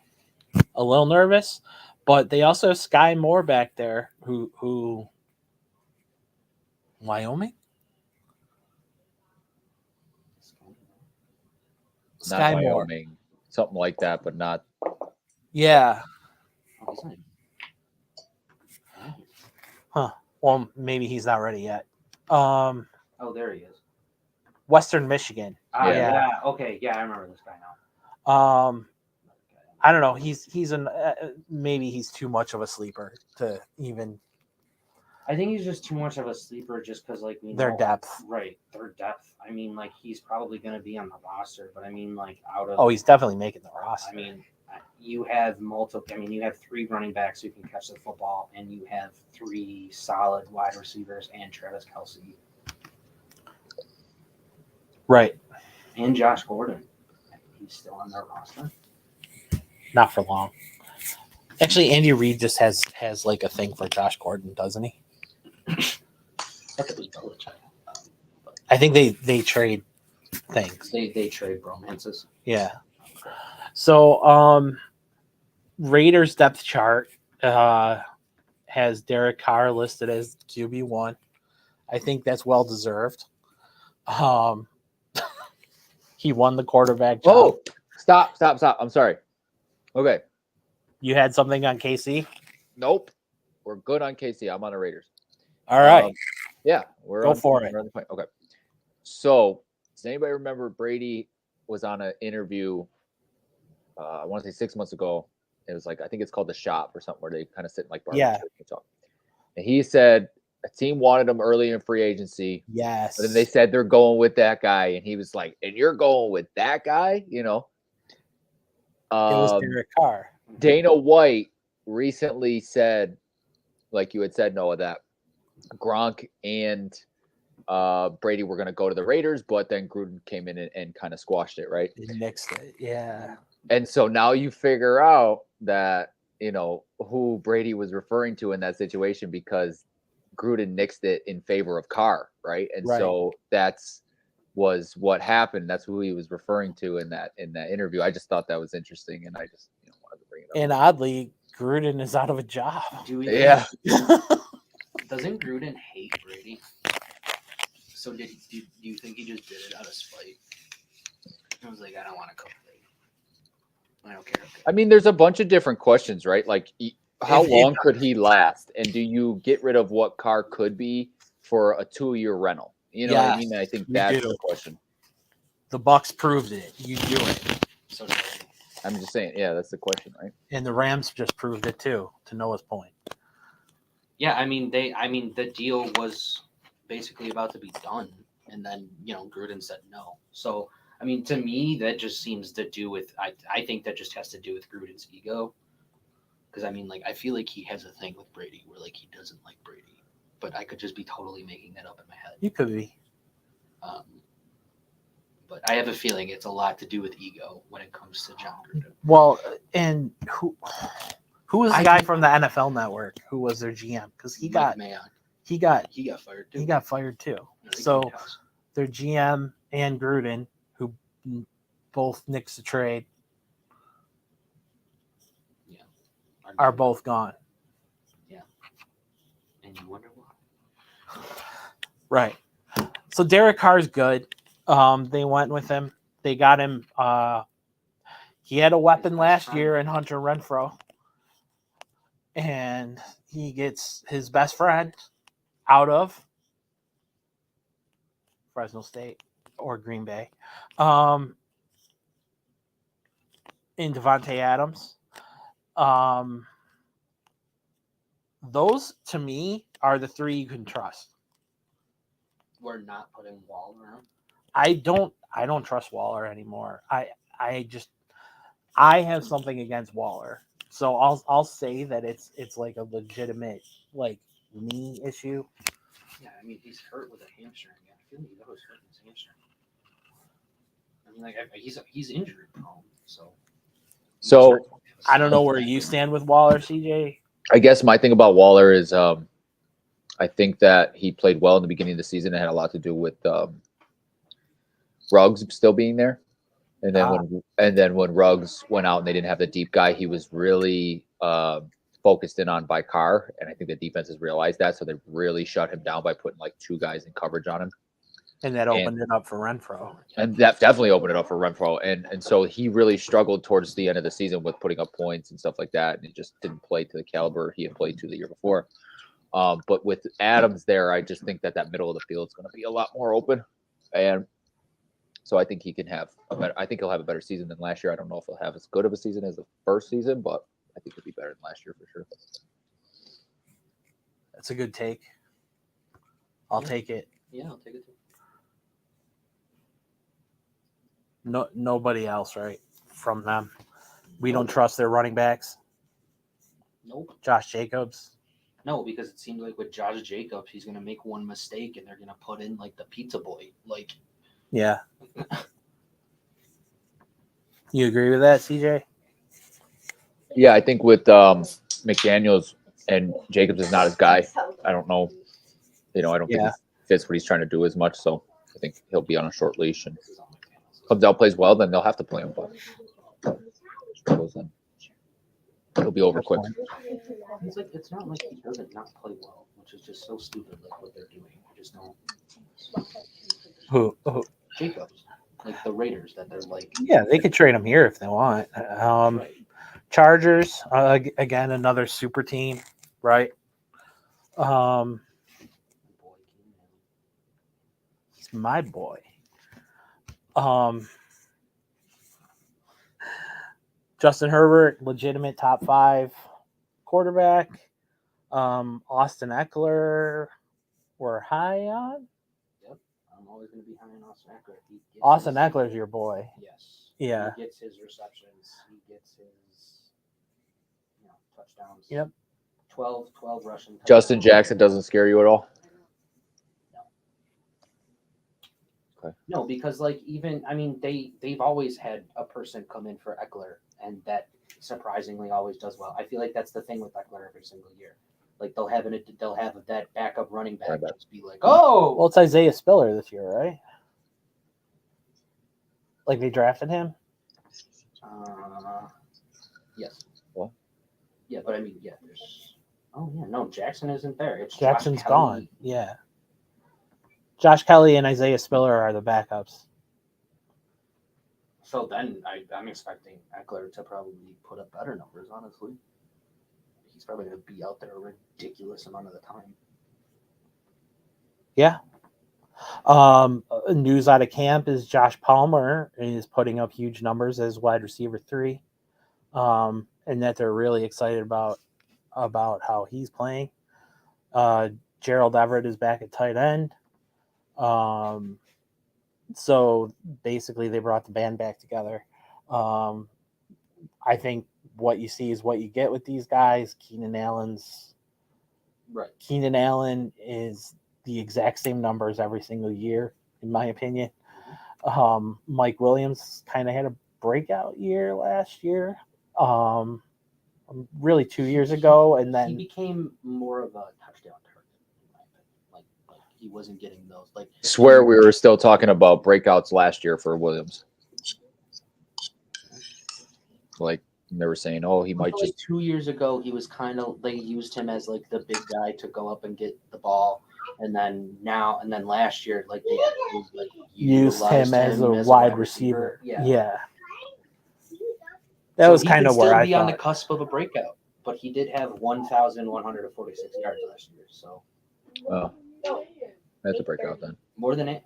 A: a little nervous. But they also have Sky Moore back there, who Wyoming?
C: Not
A: Sky Moore.
C: Wyoming. Something like that, but not.
A: Yeah.
D: Oh, he's not even-
A: Well, maybe he's not ready yet.
D: Oh, there he is.
A: Western Michigan.
D: Yeah. Okay. Yeah, I remember this guy now.
A: I don't know. He's maybe he's too much of a sleeper to even
D: I think he's just too much of a sleeper just because, like, we
A: their
D: know-
A: depth.
D: Right, their depth. I mean, like, he's probably going to be on the roster, but I mean, like, out of.
A: Oh, he's definitely making the roster.
D: I mean, you have multiple. I mean, you have three running backs who can catch the football, and you have three solid wide receivers and Travis Kelce
A: Right.
D: and Josh Gordon. He's still on their roster.
A: Not for long. Actually, Andy Reid just has like a thing for Josh Gordon, doesn't he?
D: That's a big Belichick.
A: I think they trade things.
D: They trade romances.
A: Yeah. So Raiders depth chart has Derek Carr listed as QB1. I think that's well deserved. He won the quarterback job.
C: Oh, stop. I'm sorry. Okay.
A: You had something on KC?
C: Nope. We're good on KC. I'm on the Raiders.
A: All right.
C: Yeah. We're
A: Go
C: on,
A: for it.
C: we're on the point. Okay. So, does anybody remember Brady was on an interview, I want to say 6 months ago. It was like, I think it's called The Shop or something, where they kind of sit in like barbecue and talk. And he said a team wanted him early in free agency.
A: Yes.
C: But then they said they're going with that guy. And he was like, and you're going with that guy? You know?
A: It was Derek Carr.
C: Dana White recently said, like you had said, Noah, that Gronk and Brady were going to go to the Raiders, but then Gruden came in and kind of squashed it, right?
A: He nixed it. Yeah.
C: And so now you figure out that, you know, who Brady was referring to in that situation because Gruden nixed it in favor of Carr, right? And so was what happened. That's who he was referring to in that interview. I just thought that was interesting, and I just wanted to bring it up.
A: And oddly, Gruden is out of a job.
C: Yeah.
D: Doesn't Gruden hate Brady? So do you think he just did it out of spite? I was like, I don't want to cook. I don't care.
C: I mean, there's a bunch of different questions, right? Like, how
A: If-
C: long could he last? And do you get rid of what Carr could be for a 2-year rental? You know what I mean? I think
A: you
C: that's
A: do.
C: the question.
A: The Bucks proved it. You do it.
D: So
C: I'm just saying, yeah, that's the question, right?
A: And the Rams just proved it too, to Noah's point.
D: yeah, I mean the deal was basically about to be done, and then Gruden said no. So I mean, to me, that just seems to do with I think that just has to do with Gruden's ego, because I mean, like I feel like he has a thing with Brady where like he doesn't like Brady, but I could just be totally making that up in my head.
A: You could be.
D: But I have a feeling it's a lot to do with ego when it comes to John Gruden.
A: Well, and who was the guy from the NFL Network who was their GM? Because he got
D: Mayock,
A: he got
D: he got fired too.
A: he got fired too.
D: Yeah, they
A: So
D: came to us.
A: their GM and Gruden, who both nixed the trade, are both gone.
D: And you wonder why.
A: Right. So Derek Carr's good. They went with him. They got him. He had a weapon last year in Hunter Renfro. And he gets his best friend out of Fresno State or Green Bay. In Devontae Adams. Those, to me, are the three you can trust.
D: We're not putting Wall around.
A: I don't trust Waller anymore. I have something against Waller. So I'll say that it's like a legitimate like knee issue.
D: Yeah, I mean he's hurt with a hamstring. I feel like he always hurt his hamstring. I mean, like he's injury prone.
C: So
A: I don't know where you stand with Waller, CJ.
C: I guess my thing about Waller is I think that he played well in the beginning of the season. It had a lot to do with Ruggs still being there. And then when Ruggs went out and they didn't have the deep guy, he was really focused in on by Carr. And I think the defense has realized that. So they really shut him down by putting like 2 guys in coverage on him.
A: And that opened it up for Renfro.
C: And that definitely opened it up for Renfro. And so he really struggled towards the end of the season with putting up points and stuff like that. And he just didn't play to the caliber he had played to the year before. But with Adams there, I just think that middle of the field is going to be a lot more open. And so I think he can have I think he'll have a better season than last year. I don't know if he'll have as good of a season as the first season, but I think he'll be better than last year for sure.
A: That's a good take. I'll take it.
D: Yeah, I'll take it too.
A: Nobody else, right? From them. We don't trust their running backs.
D: Nope.
A: Josh Jacobs.
D: No, because it seems like with Josh Jacobs, he's gonna make one mistake and they're gonna put in like the pizza boy. Like,
A: Yeah. You agree with that, CJ?
C: Yeah, I think with McDaniels and Jacobs is not his guy. I don't know. I don't think he fits what he's trying to do as much. So I think he'll be on a short leash. And comes out, plays well, then they'll have to play him. But struggles, then he'll be over quick.
D: it's like it's not like he doesn't not play well, which is just so stupid. Like what they're doing, I just don't.
A: Who?
D: Jacobs, like the Raiders, that they're like.
A: Yeah, they could trade him here if they want.
D: Right.
A: Chargers, again, another super team, right? He's my boy. Justin Herbert, legitimate top 5 quarterback. Austin Eckler, we're high on.
D: Yep, I'm always going to be high on Austin Eckler.
A: Austin Eckler's your boy.
D: Yes.
A: Yeah.
D: He gets his receptions. He gets his touchdowns.
A: Yep.
D: 12 rushing touchdowns.
C: Justin Jackson doesn't scare you at all?
D: No, because like they've always had a person come in for Eckler, and that surprisingly always does well. I feel like that's the thing with Eckler every single year. Like they'll have that backup running back just be like, oh,
A: Well, it's Isaiah Spiller this year, right? Like they drafted him.
D: Yes.
C: What?
D: Yeah, but I mean, yeah. There's. Oh yeah, no, Jackson isn't there. It's
A: Jackson's
D: Josh Kelly.
A: gone. Yeah. Josh Kelly and Isaiah Spiller are the backups.
D: So then I'm expecting Eckler to probably put up better numbers, honestly. He's probably going to be out there a ridiculous amount of the time.
A: Yeah. News out of camp is Josh Palmer is putting up huge numbers as wide receiver 3, and that they're really excited about how he's playing. Gerald Everett is back at tight end. So basically, they brought the band back together. I think what you see is what you get with these guys. Keenan Allen is the exact same numbers every single year, in my opinion. Mike Williams kind of had a breakout year last year, really 2 years ago, and
D: He
A: then
D: became more of a touchdown target, in my opinion. Like he wasn't getting those. Like
C: Swear we were still talking about breakouts last year for Williams. Like they were saying, oh, he might
D: like
C: just
D: 2 years ago, he was kind of they used him as like the big guy to go up and get the ball, and then last year, like they actually, like,
A: used him as a wide receiver.
D: Yeah.
A: That
D: So
A: was
D: he
A: kind
D: could
A: of where
D: still
A: I
D: be on the
A: thought.
D: cusp of a breakout, but he did have 1,146 yards last year. So
C: that's a breakout then.
D: more than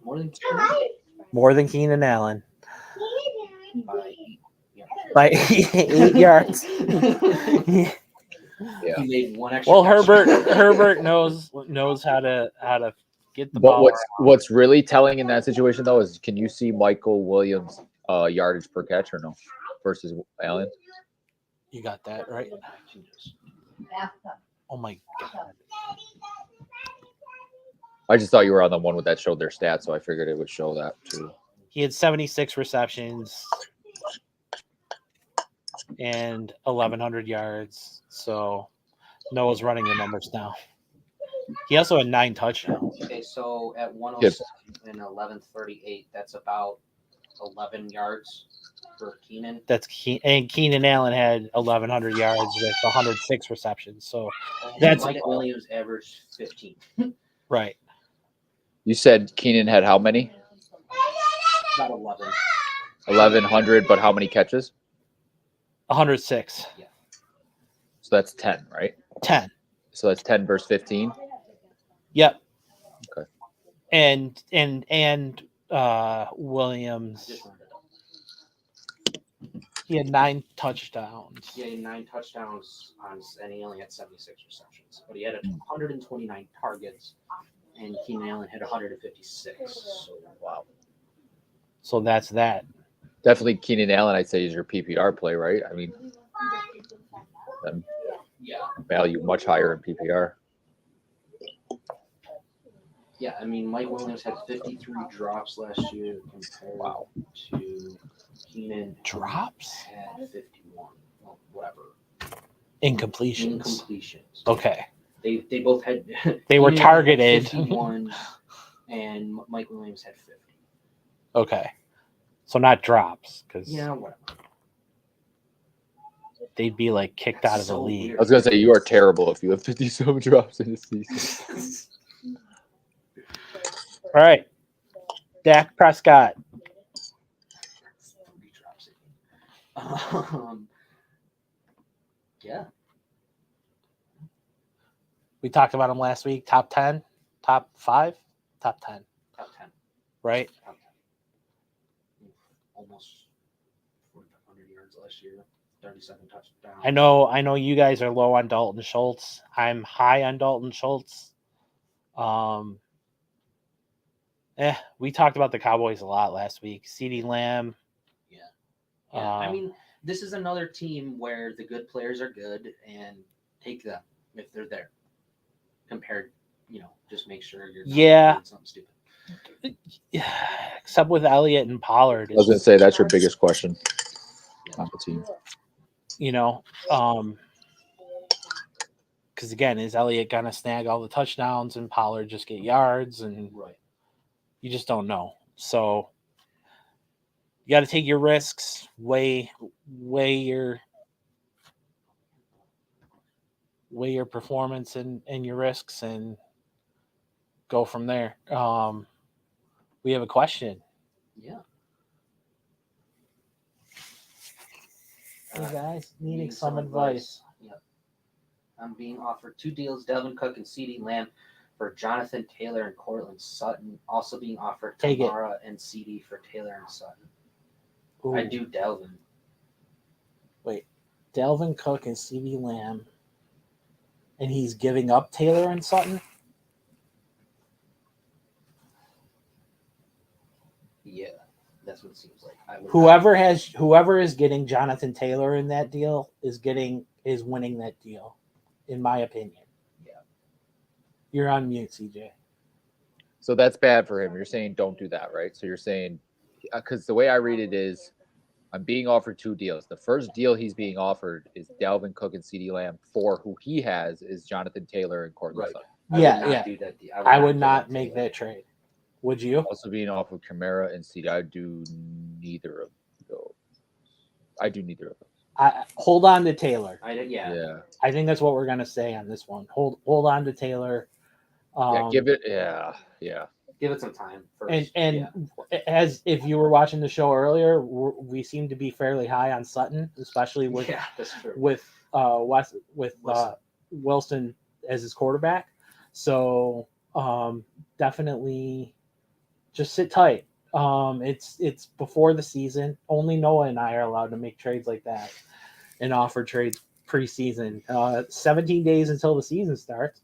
A: More than Keenan Allen
D: by
A: by 8 yards.
C: Yeah.
D: He made one extra.
A: Well,
D: catch.
A: Herbert knows how to get the
C: But
A: ball.
C: what's really telling in that situation though is, can you see Michael Williams' yardage per catch or no versus Allen?
A: You got that right. Oh my god!
C: I just thought you were on the one with that showed their stats, so I figured it would show that too.
A: He had 76 receptions and 1,100 yards. So Noah's running the numbers now. He also had 9 touchdowns.
D: Okay, so at 107 and 1138, that's about 11 yards for Keenan.
A: And Keenan Allen had 1,100 yards with 106 receptions. So that's
D: Mike Williams averaged 15.
A: right.
C: You said Keenan had how many?
D: About 11.
C: 1,100, but how many catches?
A: 106.
C: So that's 10, right?
A: 10.
C: So that's 10 versus 15.
A: Yep.
C: Okay.
A: And Williams, he had 9 touchdowns.
D: He had 9 touchdowns and he only had 76 receptions, but he had 129 targets, and Keenan Allen had 156. So
C: Wow.
A: So that's that.
C: Definitely Keenan Allen, I'd say, is your PPR play, right? I mean,
D: yeah,
C: value much higher in PPR.
D: yeah. I mean, Mike Williams had 53 drops last year compared to Keenan.
A: Drops?
D: Had 51. Well, whatever.
A: Incompletions.
D: Incompletions.
A: Okay.
D: They both had.
A: They were
D: Keenan had
A: targeted.
D: 51, and Mike Williams had 50.
A: Okay. So not drops, because
D: whatever.
A: they'd be like kicked out of the league.
C: I was going to say, you are terrible if you have 57 drops in a season.
A: All right. Dak Prescott.
D: Yeah.
A: We talked about him last week. Top 10, top 5, top 10.
D: Top 10.
A: Right?
D: Top 10. Almost 400 yards last year. 37 touchdowns.
A: I know you guys are low on Dalton Schultz. I'm high on Dalton Schultz. We talked about the Cowboys a lot last week. CeeDee Lamb.
D: Yeah, I mean, this is another team where the good players are good, and take them if they're there. Compared, just make sure you're not doing something stupid.
A: Except with Elliott and Pollard.
C: I was going to say, that's your biggest question on the team.
A: Because again, is Elliott going to snag all the touchdowns and Pollard just get yards? And you just don't know. So you got to take your risks, weigh your performance and your risks, and go from there. We have a question.
D: Yeah.
A: Hey guys, needing
D: needing
A: some
D: some
A: advice.
D: Yep. I'm being offered 2 deals: Delvin Cook and CeeDee Lamb for Jonathan Taylor and Cortland Sutton. Also being offered
A: Take it.
D: Kamara and CD for Taylor and Sutton.
A: Ooh,
D: I do Delvin.
A: Delvin Cook and CeeDee Lamb, and he's giving up Taylor and Sutton.
D: Yeah, that's what it seems like. I would
A: Whoever is getting Jonathan Taylor in that deal is winning that deal, in my opinion.
D: Yeah.
A: You're on mute, CJ.
C: So that's bad for him. You're saying don't do that, right? So you're saying, because the way I read it is, I'm being offered 2 deals. The first deal he's being offered is Dalvin Cook and CeeDee Lamb. For who he has is Jonathan Taylor and Cortland
D: Right.
C: Sutton.
D: I would
A: Yeah,
D: not
A: yeah.
D: do that deal.
A: I would
D: give
A: not
D: up
A: make
D: Taylor.
A: that trade. Would you?
C: Also being offered Kamara and CeeDee. I do neither of those. I do neither of those.
A: Hold on to Taylor.
C: Yeah.
A: I think that's what we're gonna say on this one. Hold on to Taylor.
C: Give it. Yeah.
D: Give it some time first.
A: And as if you were watching the show earlier, we seem to be fairly high on Sutton, especially with
D: that's true.
A: with Wilson as his quarterback. So definitely just sit tight. It's before the season. Only Noah and I are allowed to make trades like that and offer trades preseason. 17 days until the season starts.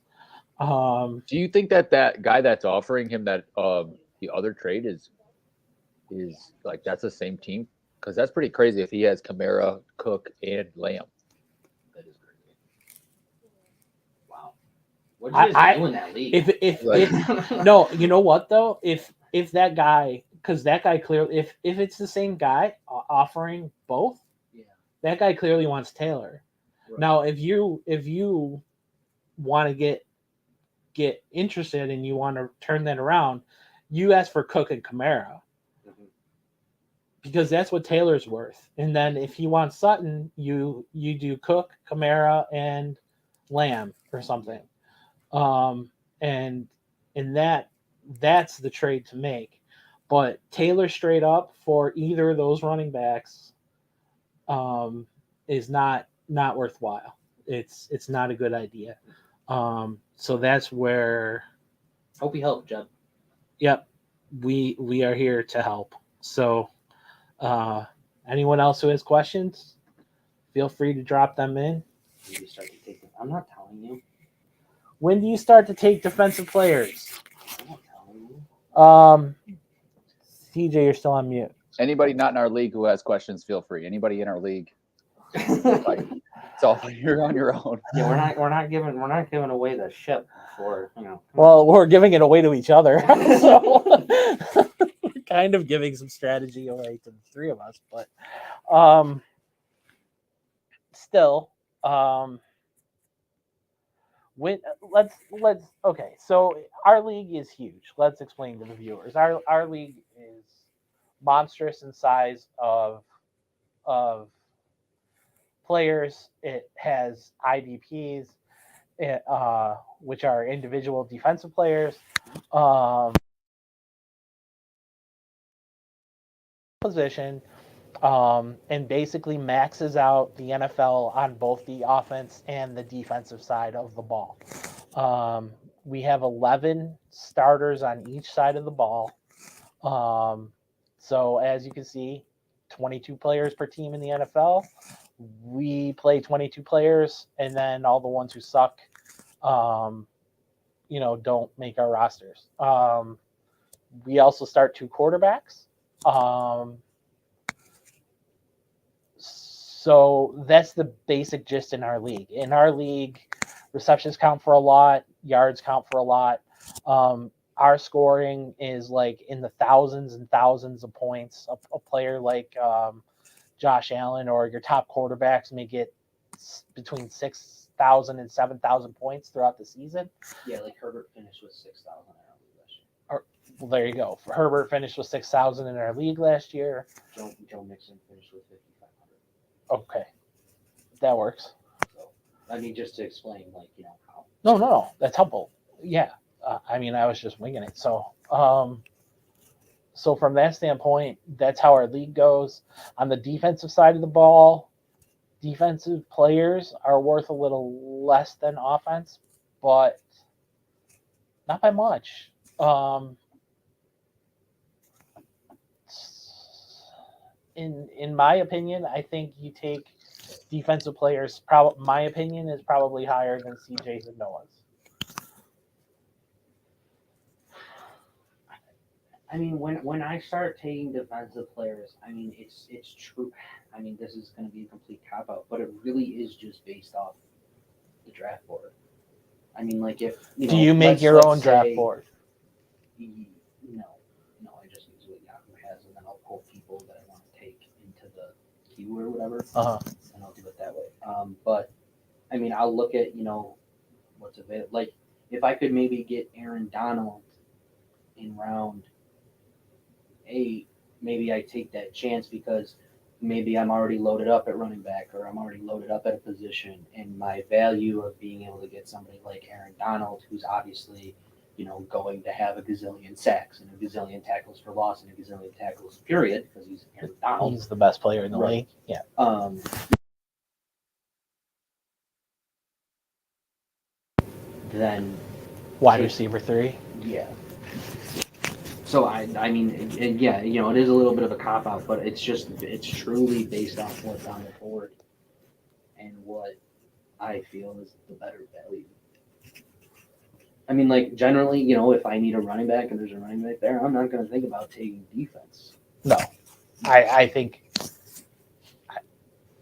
C: Do you think that guy that's offering him that the other trade is like that's the same team? Because that's pretty crazy if he has Kamara, Cook, and Lamb.
D: That is crazy. Wow. What do you guys do in that league?
A: If no, you know what though? If that guy, because that guy clearly, if it's the same guy offering both, that guy clearly wants Taylor. Right. Now, if you want to get interested and you want to turn that around, you ask for Cook and Kamara. Because that's what Taylor's worth. And then if he wants Sutton, you do Cook, Kamara, and Lamb or something. And that's the trade to make. But Taylor straight up for either of those running backs is not worthwhile. It's not a good idea. So that's where
D: hope you help, Jeb.
A: Yep. We are here to help. So anyone else who has questions, feel free to drop them in.
D: I'm not telling you.
A: When do you start to take defensive players?
D: I'm not telling you.
A: CJ, you're still on mute.
C: Anybody not in our league who has questions, feel free. Anybody in our league, so you're on your own.
D: Yeah, we're not giving away the ship for
A: Well, we're giving it away to each other. So we're kind of giving some strategy away to the three of us, but still, let's okay. So our league is huge. Let's explain to the viewers. Our league is monstrous in size of players. It has IDPs, which are individual defensive players. Position, and basically maxes out the NFL on both the offense and the defensive side of the ball. We have 11 starters on each side of the ball. So as you can see, 22 players per team in the NFL. We play 22 players, and then all the ones who suck, don't make our rosters. We also start 2 quarterbacks. So that's the basic gist in our league. In our league, receptions count for a lot, yards count for a lot. Our scoring is like in the thousands and thousands of points. A player like Josh Allen or your top quarterbacks may get between 6,000 and 7,000 points throughout the season.
D: Yeah, like Herbert finished with 6,000 in our league last year.
A: Well, there you go. Herbert finished with 6,000 in our league last year.
D: Joe Mixon finished with 5,500.
A: Okay, that works.
D: So, I mean, just to explain, how.
A: No, that's helpful. Yeah, I was just winging it. So, so from that standpoint, that's how our league goes. On the defensive side of the ball, defensive players are worth a little less than offense, but not by much. In my opinion, I think you take defensive players. My opinion is probably higher than CJ's and Noah's.
D: I mean, when I start taking defensive players, I mean, it's true. I mean, this is going to be a complete cop out, but it really is just based off the draft board. I mean, like if
A: Do you make your own draft board?
D: No, I just use what Yahoo has, and then I'll pull people that I want to take into the queue or whatever, and I'll do it that way. But I mean, I'll look at what's available. Like if I could maybe get Aaron Donald in round 8, maybe I take that chance because maybe I'm already loaded up at running back or I'm already loaded up at a position, and my value of being able to get somebody like Aaron Donald, who's obviously, going to have a gazillion sacks and a gazillion tackles for loss and a gazillion tackles period because he's Aaron Donald.
A: He's the best player in the
D: Right.
A: league. Yeah.
D: Then
A: Wide receiver 3.
D: yeah. So I mean, and yeah, it is a little bit of a cop out, but it's truly based off what's on the board and what I feel is the better value. I mean, like generally, if I need a running back and there's a running back there, I'm not going to think about taking defense.
A: No, I think,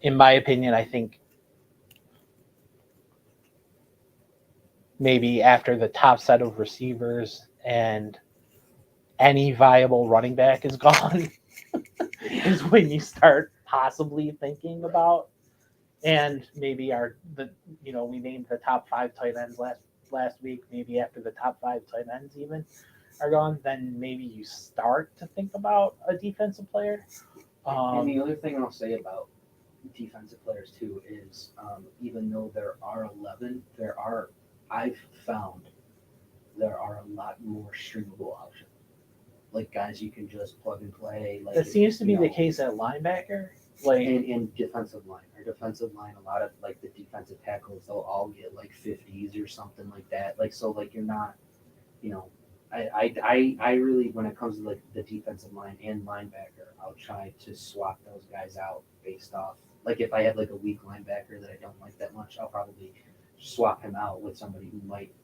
A: in my opinion, I think maybe after the top set of receivers and any viable running back is gone is when you start possibly thinking about, and maybe we named the top 5 tight ends last week. Maybe after the top 5 tight ends even are gone, then maybe you start to think about a defensive player.
D: And the other thing I'll say about defensive players too is even though there are 11, I've found there are a lot more streamable options. Like guys you can just plug and play. Like
A: that seems to be the case at linebacker. Like
D: in defensive line. Our defensive line, a lot of like the defensive tackles, they'll all get like 50s or something like that. Like so, like you're not, I really, when it comes to like the defensive line and linebacker, I'll try to swap those guys out based off. Like if I have like a weak linebacker that I don't like that much, I'll probably swap him out with somebody who might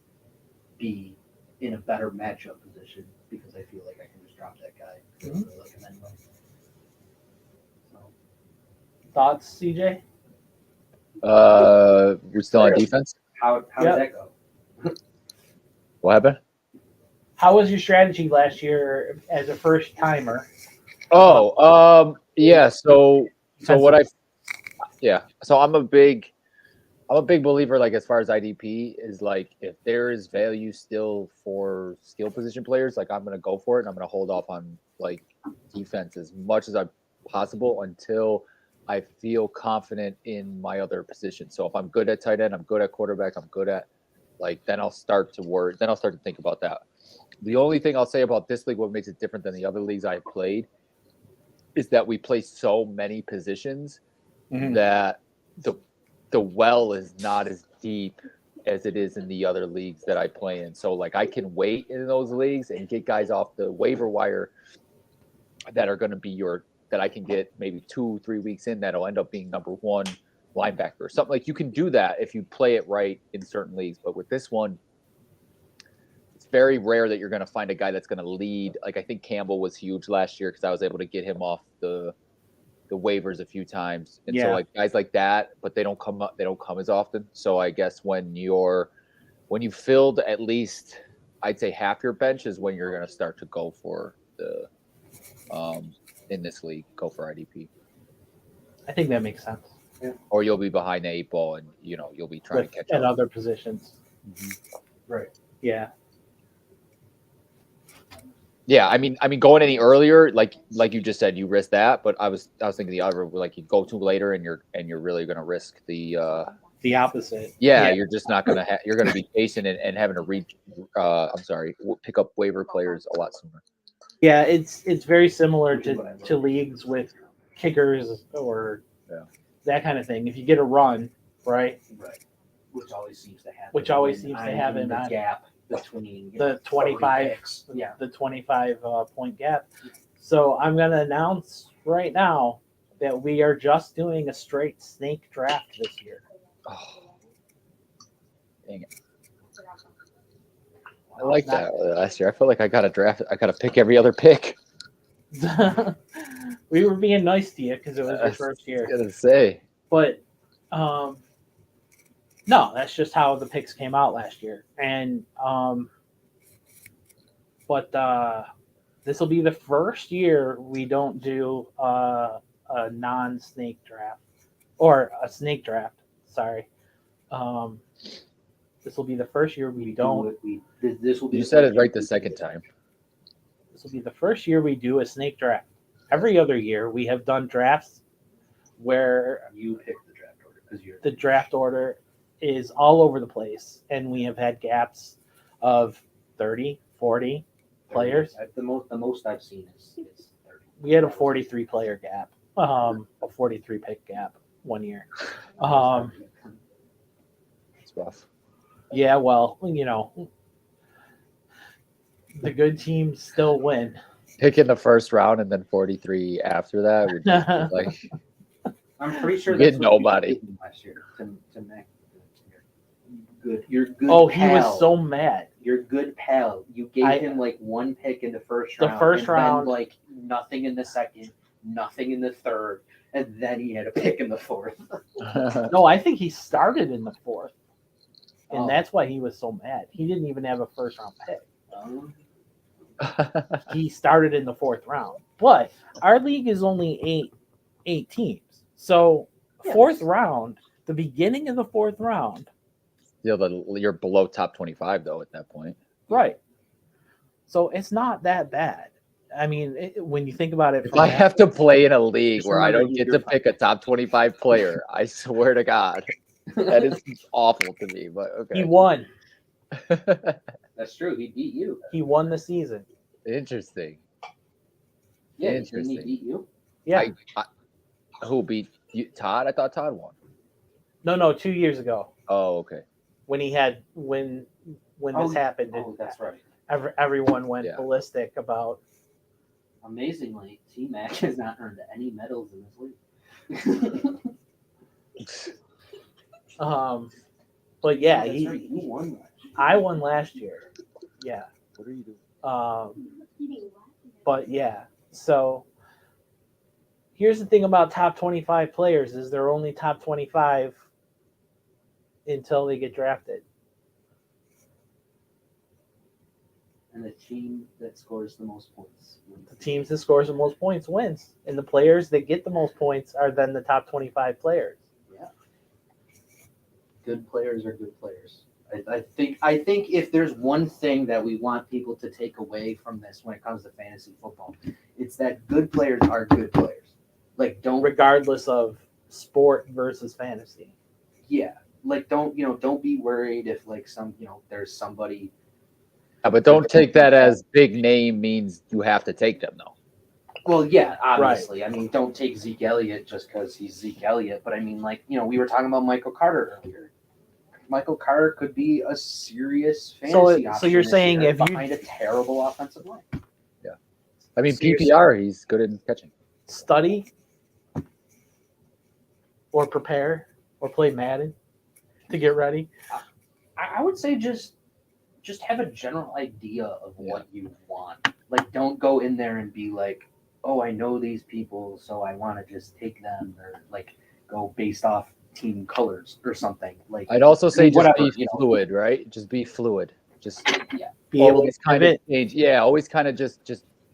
D: be in a better matchup position because I feel like I can just drop that guy. I don't really like him anyway. So.
A: thoughts, CJ?
C: We're still on defense.
D: How did that go?
C: What happened?
A: How was your strategy last year as a first timer?
C: Yeah. So I'm a big believer, like as far as IDP is like, if there is value still for skill position players, like I'm going to go for it and I'm going to hold off on like defense as much as I possible until I feel confident in my other positions. So if I'm good at tight end, I'm good at quarterback, I'm good at then I'll start to think about that. The only thing I'll say about this league, what makes it different than the other leagues I've played, is that we play so many positions that the well is not as deep as it is in the other leagues that I play in. So like I can wait in those leagues and get guys off the waiver wire that are going to be that I can get maybe 2-3 weeks in that'll end up being number 1 linebacker or something. Like you can do that if you play it right in certain leagues, but with this one, it's very rare that you're going to find a guy that's going to lead. Like I think Campbell was huge last year because I was able to get him off the waivers a few times, and so like guys like that, but they don't come as often. So I guess when you filled at least, I'd say half your bench is when you're going to start to go for the in this league, go for IDP.
A: I think that makes sense.
D: Yeah.
C: Or you'll be behind the 8 ball and you'll be trying to catch
A: up at
C: up
A: other positions.
D: Right.
A: Yeah.
C: Yeah, I mean, going any earlier, like you just said, you risk that. But I was thinking the other, like you go too later, and you're really going to risk the
A: opposite.
C: Yeah, you're just not going to. You're going to be chasing and having to pick up waiver players a lot sooner.
A: Yeah, it's very similar to leagues with kickers or that kind of thing. If you get a run, right,
D: Right. Which always seems to happen.
A: Which always
D: when
A: seems to
D: I'm
A: happen
D: in the
A: on
D: gap between
A: the
D: 30
A: 25
D: picks. Yeah.
A: the 25 point gap. So I'm going to announce right now that we are just doing a straight snake draft this year.
C: Oh, dang it. I like that last year. I feel like I got to draft. I got to pick every other pick.
A: We were being nice to you because it was your first
C: I
A: year.
C: was gonna say.
A: But no, that's just how the picks came out last year. And this will be the first year we don't do a non-snake draft or a snake draft. Sorry. This will be the first year we don't.
D: This will be.
C: You
D: the
C: said
D: first
C: it right
D: year
C: the
D: we
C: second
D: do
C: time.
A: This will be the first year we do a snake draft. Every other year we have done drafts where
D: You pick the draft order because you're
A: the draft order is all over the place, and we have had gaps of 30, 40 players.
D: The most I've seen is 30.
A: We had a 43 player gap, a 43 pick gap one year.
C: It's rough.
A: Yeah, well, the good teams still win.
C: Pick in the first round and then 43 after that would just be like
D: I'm pretty sure
C: You
D: that's
C: get
D: what you
C: nobody.
D: did last year to Mac. Good. You're good.
A: Oh,
D: pal.
A: he was so mad.
D: Your good pal. You gave him like one pick in the first
A: The
D: round.
A: first
D: and
A: round.
D: Then, like nothing in the second, nothing in the third, and then he had a pick in the fourth.
A: No, I think he started in the fourth, and
D: Oh.
A: that's why he was so mad. He didn't even have a first round pick. He started in the fourth round. But our league is only eight teams. So fourth round, the beginning of the fourth round,
C: You're below top 25 though at that point.
A: right? So it's not that bad. I mean, when you think about it,
C: If
A: from
C: I
A: that-
C: have to play in a league
D: Just
C: where I
D: remember
C: don't
D: you're
C: get to
D: fine.
C: pick a top 25 player, I swear to God, that is awful to me. But
A: he
C: okay.
A: won.
D: That's true. He beat you.
A: He won the season.
C: Interesting.
D: Yeah, didn't he
C: Interesting.
D: beat you?
A: Yeah.
C: Who beat you? Todd? I thought Todd won.
A: No, 2 years ago
C: Oh, okay.
A: when he had when
D: Oh,
A: this happened,
D: Oh, that's right.
A: everyone went
C: Yeah.
A: ballistic about.
D: Amazingly, T Mac has not earned any medals in this league.
A: But yeah,
D: Oh, that's right. You won last year.
A: I won last year. Yeah.
C: What are you doing?
A: But yeah, so here's the thing about top 25 players is they're only top 25 until they get drafted.
D: And the team that scores the most points wins.
A: The teams that scores the most points wins, and the players that get the most points are then the top 25 players.
D: Yeah. Good players are good players. I think if there's one thing that we want people to take away from this when it comes to fantasy football, it's that good players are good players. Like
A: Regardless of sport versus fantasy.
D: don't be worried if like there's somebody.
C: Yeah, but don't take that as big name means you have to take them though.
D: Well, yeah, obviously. I mean, don't take Zeke Elliott just because he's Zeke Elliott. But I mean, we were talking about Michael Carter earlier. Michael Carter could be a serious fantasy option.
A: So you're
D: this
A: saying
D: year
A: if you
D: behind a terrible offensive line.
C: I mean,
A: So you're
C: PPR, he's good in catching.
A: study or prepare or play Madden to get ready.
D: I would say just have a general idea of what you want. Like, don't go in there and be like, oh, I know these people, so I want to just take them, or like go based off team colors or something. Like,
C: I'd also say just
D: whatever,
C: be fluid, right? Just be fluid. Just
A: Be able to
C: always kind of
A: pivot.
C: change. Yeah, always kind of just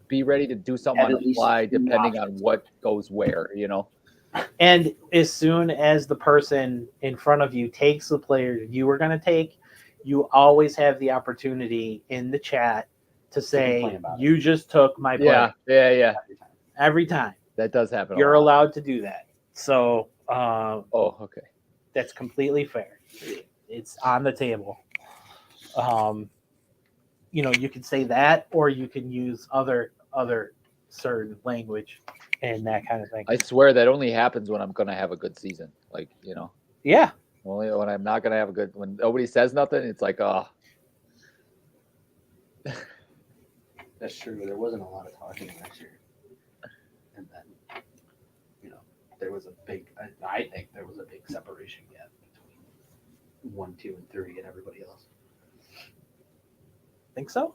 C: be ready to do something
D: Have
C: on
D: at
C: the
D: least
C: fly,
D: two
C: depending on
D: options.
C: what goes where.
A: And as soon as the person in front of you takes the player you were going to take, you always have the opportunity in the chat to say,
D: complain about it.
A: you just took my player.
C: Yeah.
A: Every time.
C: That does happen.
A: You're
C: a lot.
A: allowed to do that. So
C: Oh, okay.
A: that's completely fair. It's on the table. You can say that, or you can use other certain language and that kind of thing.
C: I swear that only happens when I'm gonna have a good season. Like,
A: Yeah.
C: only when I'm not gonna have a good. When nobody says nothing, it's like, oh,
D: That's true. There wasn't a lot of talking last year, and then there was a big. I think there was a big separation gap between 1, 2, and 3, and everybody else.
A: Think so?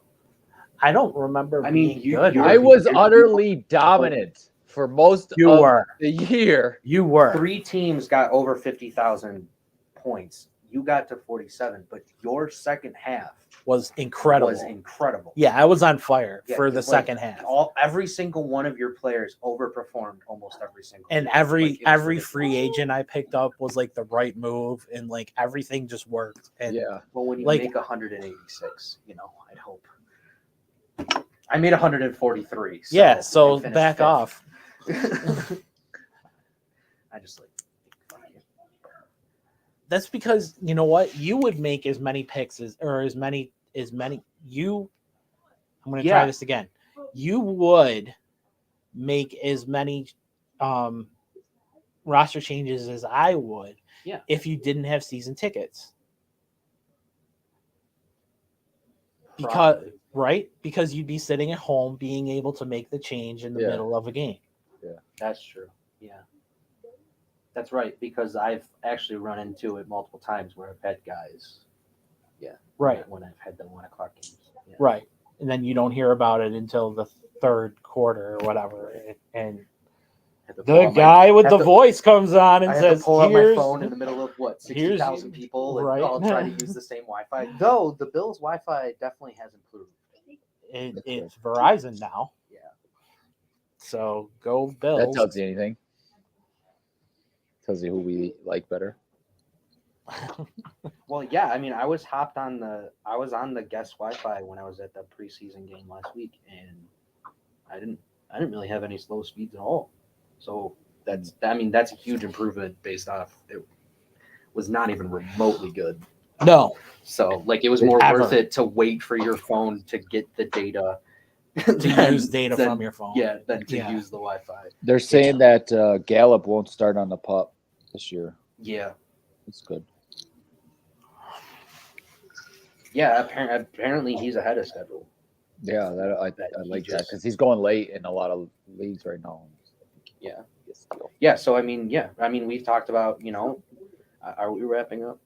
A: I don't remember
D: I mean,
A: being
D: you-
A: good.
D: you're-
C: I was utterly dominant for most
A: You
C: of
A: were.
C: the year.
A: You were.
D: 3 teams got over 50,000 points. You got to 47, but your second half
A: Was incredible.
D: was incredible.
A: Yeah, I was on fire
D: Yeah,
A: for the
D: it's like
A: second half.
D: Every single one of your players overperformed almost every single.
A: And
D: game.
A: every
D: Like, it was
A: every
D: ridiculous.
A: free agent I picked up was like the right move, and like everything just worked. And
C: Yeah.
D: Well, when you
A: like-
D: make 186, I'd hope. I made 143.
A: yeah, so
D: I finished
A: back
D: fifth.
A: off.
D: I just like. fuck you.
A: That's because you know what? You would make as many picks as many you. I'm going to try
D: Yeah.
A: this again. You would make as many roster changes as I would.
D: Yeah.
A: If you didn't have season tickets. Because
D: Probably.
A: right? Because you'd be sitting at home being able to make the change in the
C: Yeah.
A: middle of a game.
D: That's true. Yeah. That's right, because I've actually run into it multiple times where I've had guys.
A: Right.
D: When I've had the 1 o'clock games. Yeah.
A: Right. And then you don't hear about it until the third quarter or whatever. And
D: Had to pull
A: the
D: out my-
A: guy with
D: have
A: the
D: to-
A: voice comes on and
D: I had
A: says,
D: to pull out my
A: "Here's
D: phone in the middle of what 60,000 people and
A: right.
D: all try to use the same Wi-Fi. Though the Bills' Wi-Fi definitely has improved.
A: it's Verizon now."
D: Yeah.
A: So go Bills.
C: That tells you anything. Tells you who we like better.
D: Well, yeah. I mean, I was on the guest Wi-Fi when I was at the preseason game last week, and I didn't really have any slow speeds at all. So that's a huge improvement based off it was not even remotely good.
A: No.
D: So like it was more
A: Ever.
D: worth it to wait for your phone to get the data
A: To use data
D: than-
A: from your phone.
D: Yeah, than to
A: Yeah.
D: use the Wi-Fi.
C: They're saying that Gallup won't start on the pup this year.
D: Yeah,
C: That's good.
D: yeah. Apparently he's ahead of schedule.
C: Yeah, I
D: That he
C: like that
D: just-
C: because he's going late in a lot of leagues right now.
D: Yeah.
C: Yes, deal.
D: Yeah. So I mean, we've talked about are we wrapping up?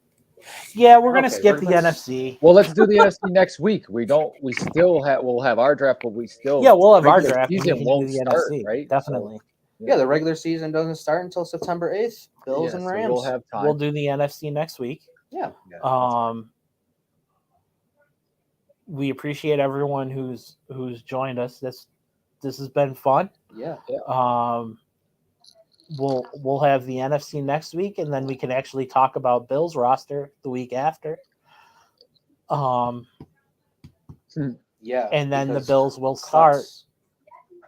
A: Yeah, we're gonna
D: Okay,
A: skip the
D: let's-
A: NFC.
C: Well, let's do the NFC next week. We'll have our draft, but we still
A: Yeah, we'll have our
C: regular
A: draft. and we
C: season
A: can do
C: won't
A: the
C: start,
A: NFC.
C: right?
A: Definitely.
D: Yeah, the regular season doesn't start until September 8th. Bills
C: Yeah,
D: and
C: so
D: Rams.
C: we'll have time.
A: We'll do the NFC next week.
D: Yeah.
A: We appreciate everyone who's joined us. This has been fun.
D: Yeah.
A: We'll have the NFC next week, and then we can actually talk about Bill's roster the week after.
D: Yeah.
A: And then the
D: because
A: Bills will start.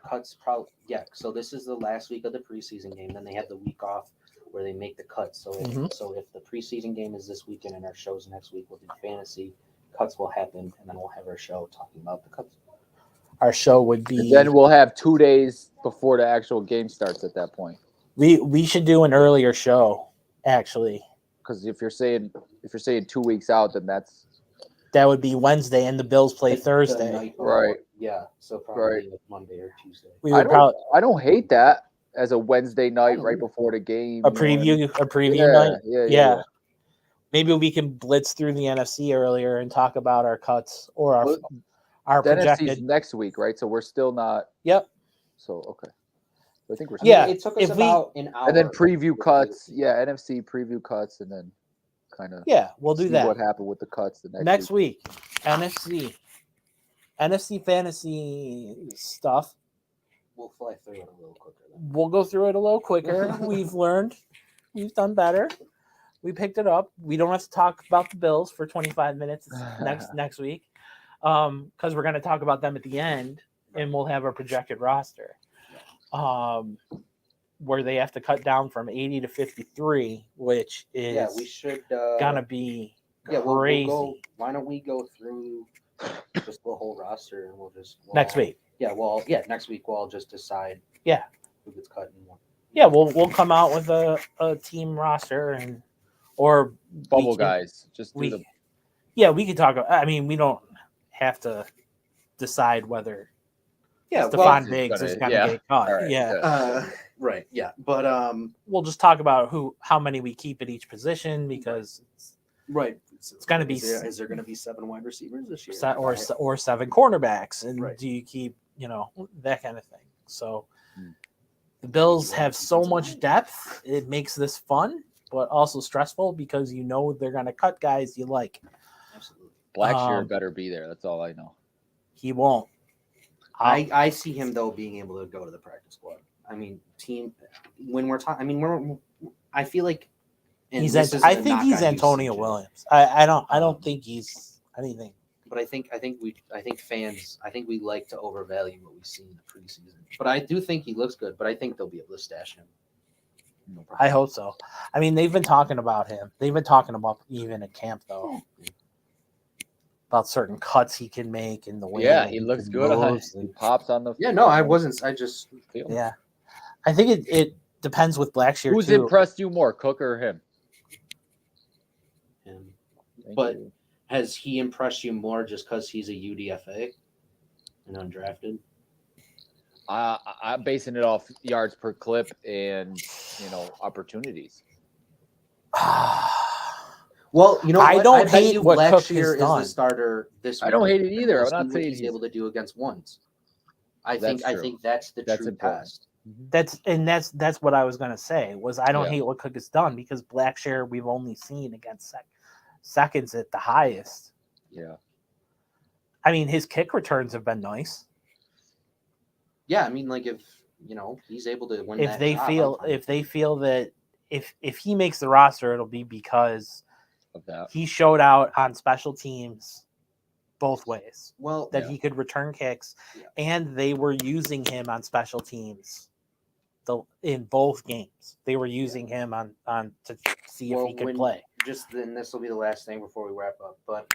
D: Cuts probably so this is the last week of the preseason game. Then they have the week off where they make the cuts. So
A: Mhm.
D: so if the preseason game is this weekend and our show's next week, we'll do fantasy. Cuts will happen, and then we'll have our show talking about the cuts.
A: Our show would
C: And
A: be.
C: then we'll have 2 days before the actual game starts at that point.
A: We should do an earlier show. Actually,
C: Because if you're saying 2 weeks out, then that's
A: that would be Wednesday, and the Bills play
D: The
A: Thursday.
D: night before.
C: Right.
D: Yeah. So probably like Monday or Tuesday.
A: We
C: I
A: would probably
C: I don't hate that as a Wednesday night
D: don't
C: right
D: either.
C: before the game.
A: a
C: you know what I mean?
A: preview night.
C: Yeah.
A: Yeah. Maybe we can blitz through the NFC earlier and talk about our cuts or
C: Well,
A: our
C: The NFC's
A: projected.
C: next week, right? So we're still not.
A: Yep.
C: So okay. I think we're.
D: I mean,
A: Yeah,
D: it took us
A: if we-
D: about an hour.
C: And then preview
D: to-
C: cuts. Yeah, NFC preview cuts, and then kind of.
A: Yeah, we'll do that
C: What happened with the cuts the
A: next week. NFC fantasy stuff.
D: We'll fly through it a little quicker. Then.
A: We'll go through it a little quicker. We've learned. We've done better. We picked it up. We don't have to talk about the Bills for 25 minutes next week, because we're going to talk about them at the end, and we'll have our projected roster, where they have to cut down from 80 to 53, which is
D: Yeah, we should.
A: gonna be
D: Yeah, we'll
A: crazy
D: go. Why don't we go through just the whole roster and we'll
A: next
D: all-
A: week.
D: Yeah, next week we'll all just decide.
A: Yeah.
D: who gets cut and one.
A: Yeah, we'll come out with a team roster or
C: Bubble
A: we can-
C: guys. Just do
A: we
C: the
A: yeah, we could talk. I mean, we don't have to decide whether
D: Yeah,
A: Stephon
C: Diggs is
A: Diggs is
C: gonna-
A: going to
C: yeah.
A: get cut.
C: All right,
A: Yeah.
C: yeah.
D: right, yeah, but
A: We'll just talk about how many we keep at each position because
D: right,
A: It's gonna be
D: Is there going to be 7 wide receivers this year?
A: or 7 cornerbacks, and
D: Right.
A: do you keep that kind of thing? So
C: Hmm.
A: the Bills
D: Well,
A: have so
D: defensive
A: much
D: line.
A: depth; it makes this fun, but also stressful because they're going to cut guys you like.
D: Absolutely.
C: Blackshear
A: Um,
C: better be there. That's all I know.
A: He won't.
D: I see him though being able to go to the practice squad. I mean, team when we're talking. I mean, I feel like and
A: He's.
D: this isn't
A: I
D: a
A: think
D: knock
A: he's
D: on
A: Antonio
D: UCJ,
A: Williams. I don't
D: Um,
A: think he's anything.
D: but I think fans. I think we like to overvalue what we see in the preseason. But I do think he looks good. But I think they'll be able to stash him. No problem.
A: I hope so. I mean, they've been talking about him. They've been talking about even at camp though. About certain cuts he can make and the way.
C: Yeah,
A: that
C: he looks
A: can
C: good.
A: move
C: He
A: and-
C: pops on the.
D: Yeah, no, I wasn't. I just
C: field.
A: Yeah, I think it depends with Blackshear
C: Who's
A: too.
C: impressed you more, Cook or him?
D: him.
C: Thank
D: But-
C: you.
D: Has he impressed you more just because he's a UDFA and undrafted?
C: I'm basing it off yards per clip and opportunities.
D: Well, you know,
A: I
D: what?
A: don't
D: bet
A: hate
D: you
A: what Cook
D: Blackshear
A: has
D: is
A: done.
D: the starter this week.
C: I don't hate it
D: and
C: either.
D: we'll
C: I'm
D: see
C: not
D: what
C: saying
D: he's
C: he's-
D: able to do against ones. I
C: That's
D: think
C: true.
D: that's the
C: That's
D: true
C: important.
D: test.
A: That's what I was gonna say. Was I don't
C: Yeah.
A: hate what Cook has done because Blackshear we've only seen against seconds at the highest.
C: Yeah.
A: I mean, his kick returns have been nice.
D: Yeah, I mean, like if he's able to win.
A: If
D: that
A: they
D: job,
A: feel
D: I'm fine.
A: if they feel that if he makes the roster, it'll be because
C: Of that.
A: he showed out on special teams both ways.
D: well,
A: That
C: Yeah.
A: he could return kicks,
D: Yeah.
A: and they were using him on special teams. In both games, they were using him on to see if
D: Well,
A: he could
D: when-
A: play.
D: just then this will be the last thing before we wrap up. But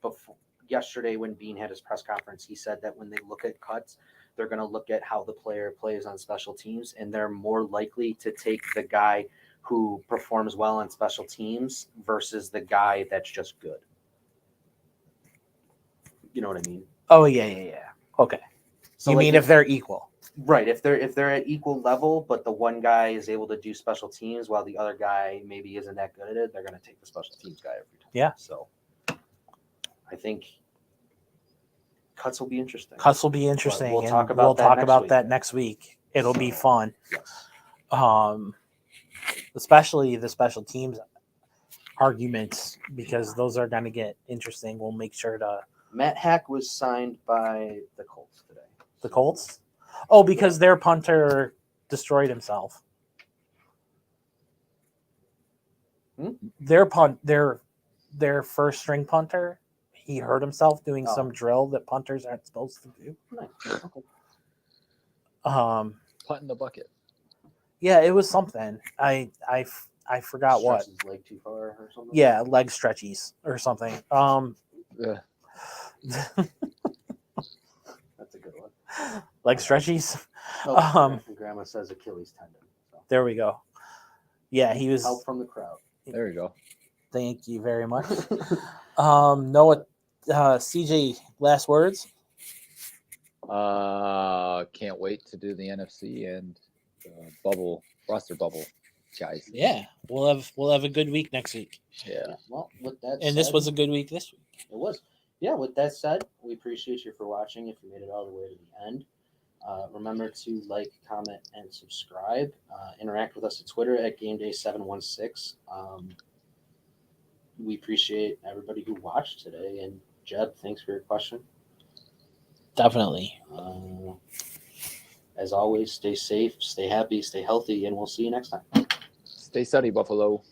D: before yesterday when Bean had his press conference, he said that when they look at cuts, they're going to look at how the player plays on special teams, and they're more likely to take the guy who performs well on special teams versus the guy that's just good. You know what I mean?
A: Oh yeah. Okay.
D: So
A: you
D: like
A: mean if they're equal?
D: right, if they're at equal level, but the one guy is able to do special teams while the other guy maybe isn't that good at it, they're going to take the special teams guy every time.
A: Yeah.
D: So I think cuts will be interesting.
A: Cuts will be interesting.
D: we'll
A: and
D: talk about
A: we'll
D: that
A: talk
D: next
A: about
D: week.
A: that next week. It'll be
D: So,
A: fun.
D: Yes.
A: Especially the special teams arguments because those are going to get interesting. We'll make sure to
D: Matt Hack was signed by the Colts today.
A: the Colts. Oh, because their punter destroyed himself.
D: Hmm?
A: Their first string punter, he hurt himself doing
D: Oh.
A: some drill that punters aren't supposed to do.
D: Nice. Okay.
C: Punt in the bucket.
A: Yeah, it was something. I forgot what.
D: Stretches his leg too far or something.
A: Yeah, leg stretchies or something.
C: Ugh.
D: That's a good one.
A: Leg stretchies.
D: Oh, Grandma says Achilles tendon. So.
A: There we go. Yeah, he was.
D: Help from the crowd.
C: There you go.
A: Thank you very much. Noah, CJ, last words.
C: Can't wait to do the NFC and bubble roster bubble, guys.
A: Yeah, we'll have a good week next week.
C: Yeah.
D: Well, with that
A: And this
D: said,
A: was a good week this week.
D: It was. Yeah, with that said, we appreciate you for watching if you made it all the way to the end. Remember to like, comment, and subscribe. Interact with us at Twitter at GameDay716. We appreciate everybody who watched today. And Jeb, thanks for your question.
A: Definitely.
D: As always, stay safe, stay happy, stay healthy, and we'll see you next time.
C: Stay sunny, Buffalo.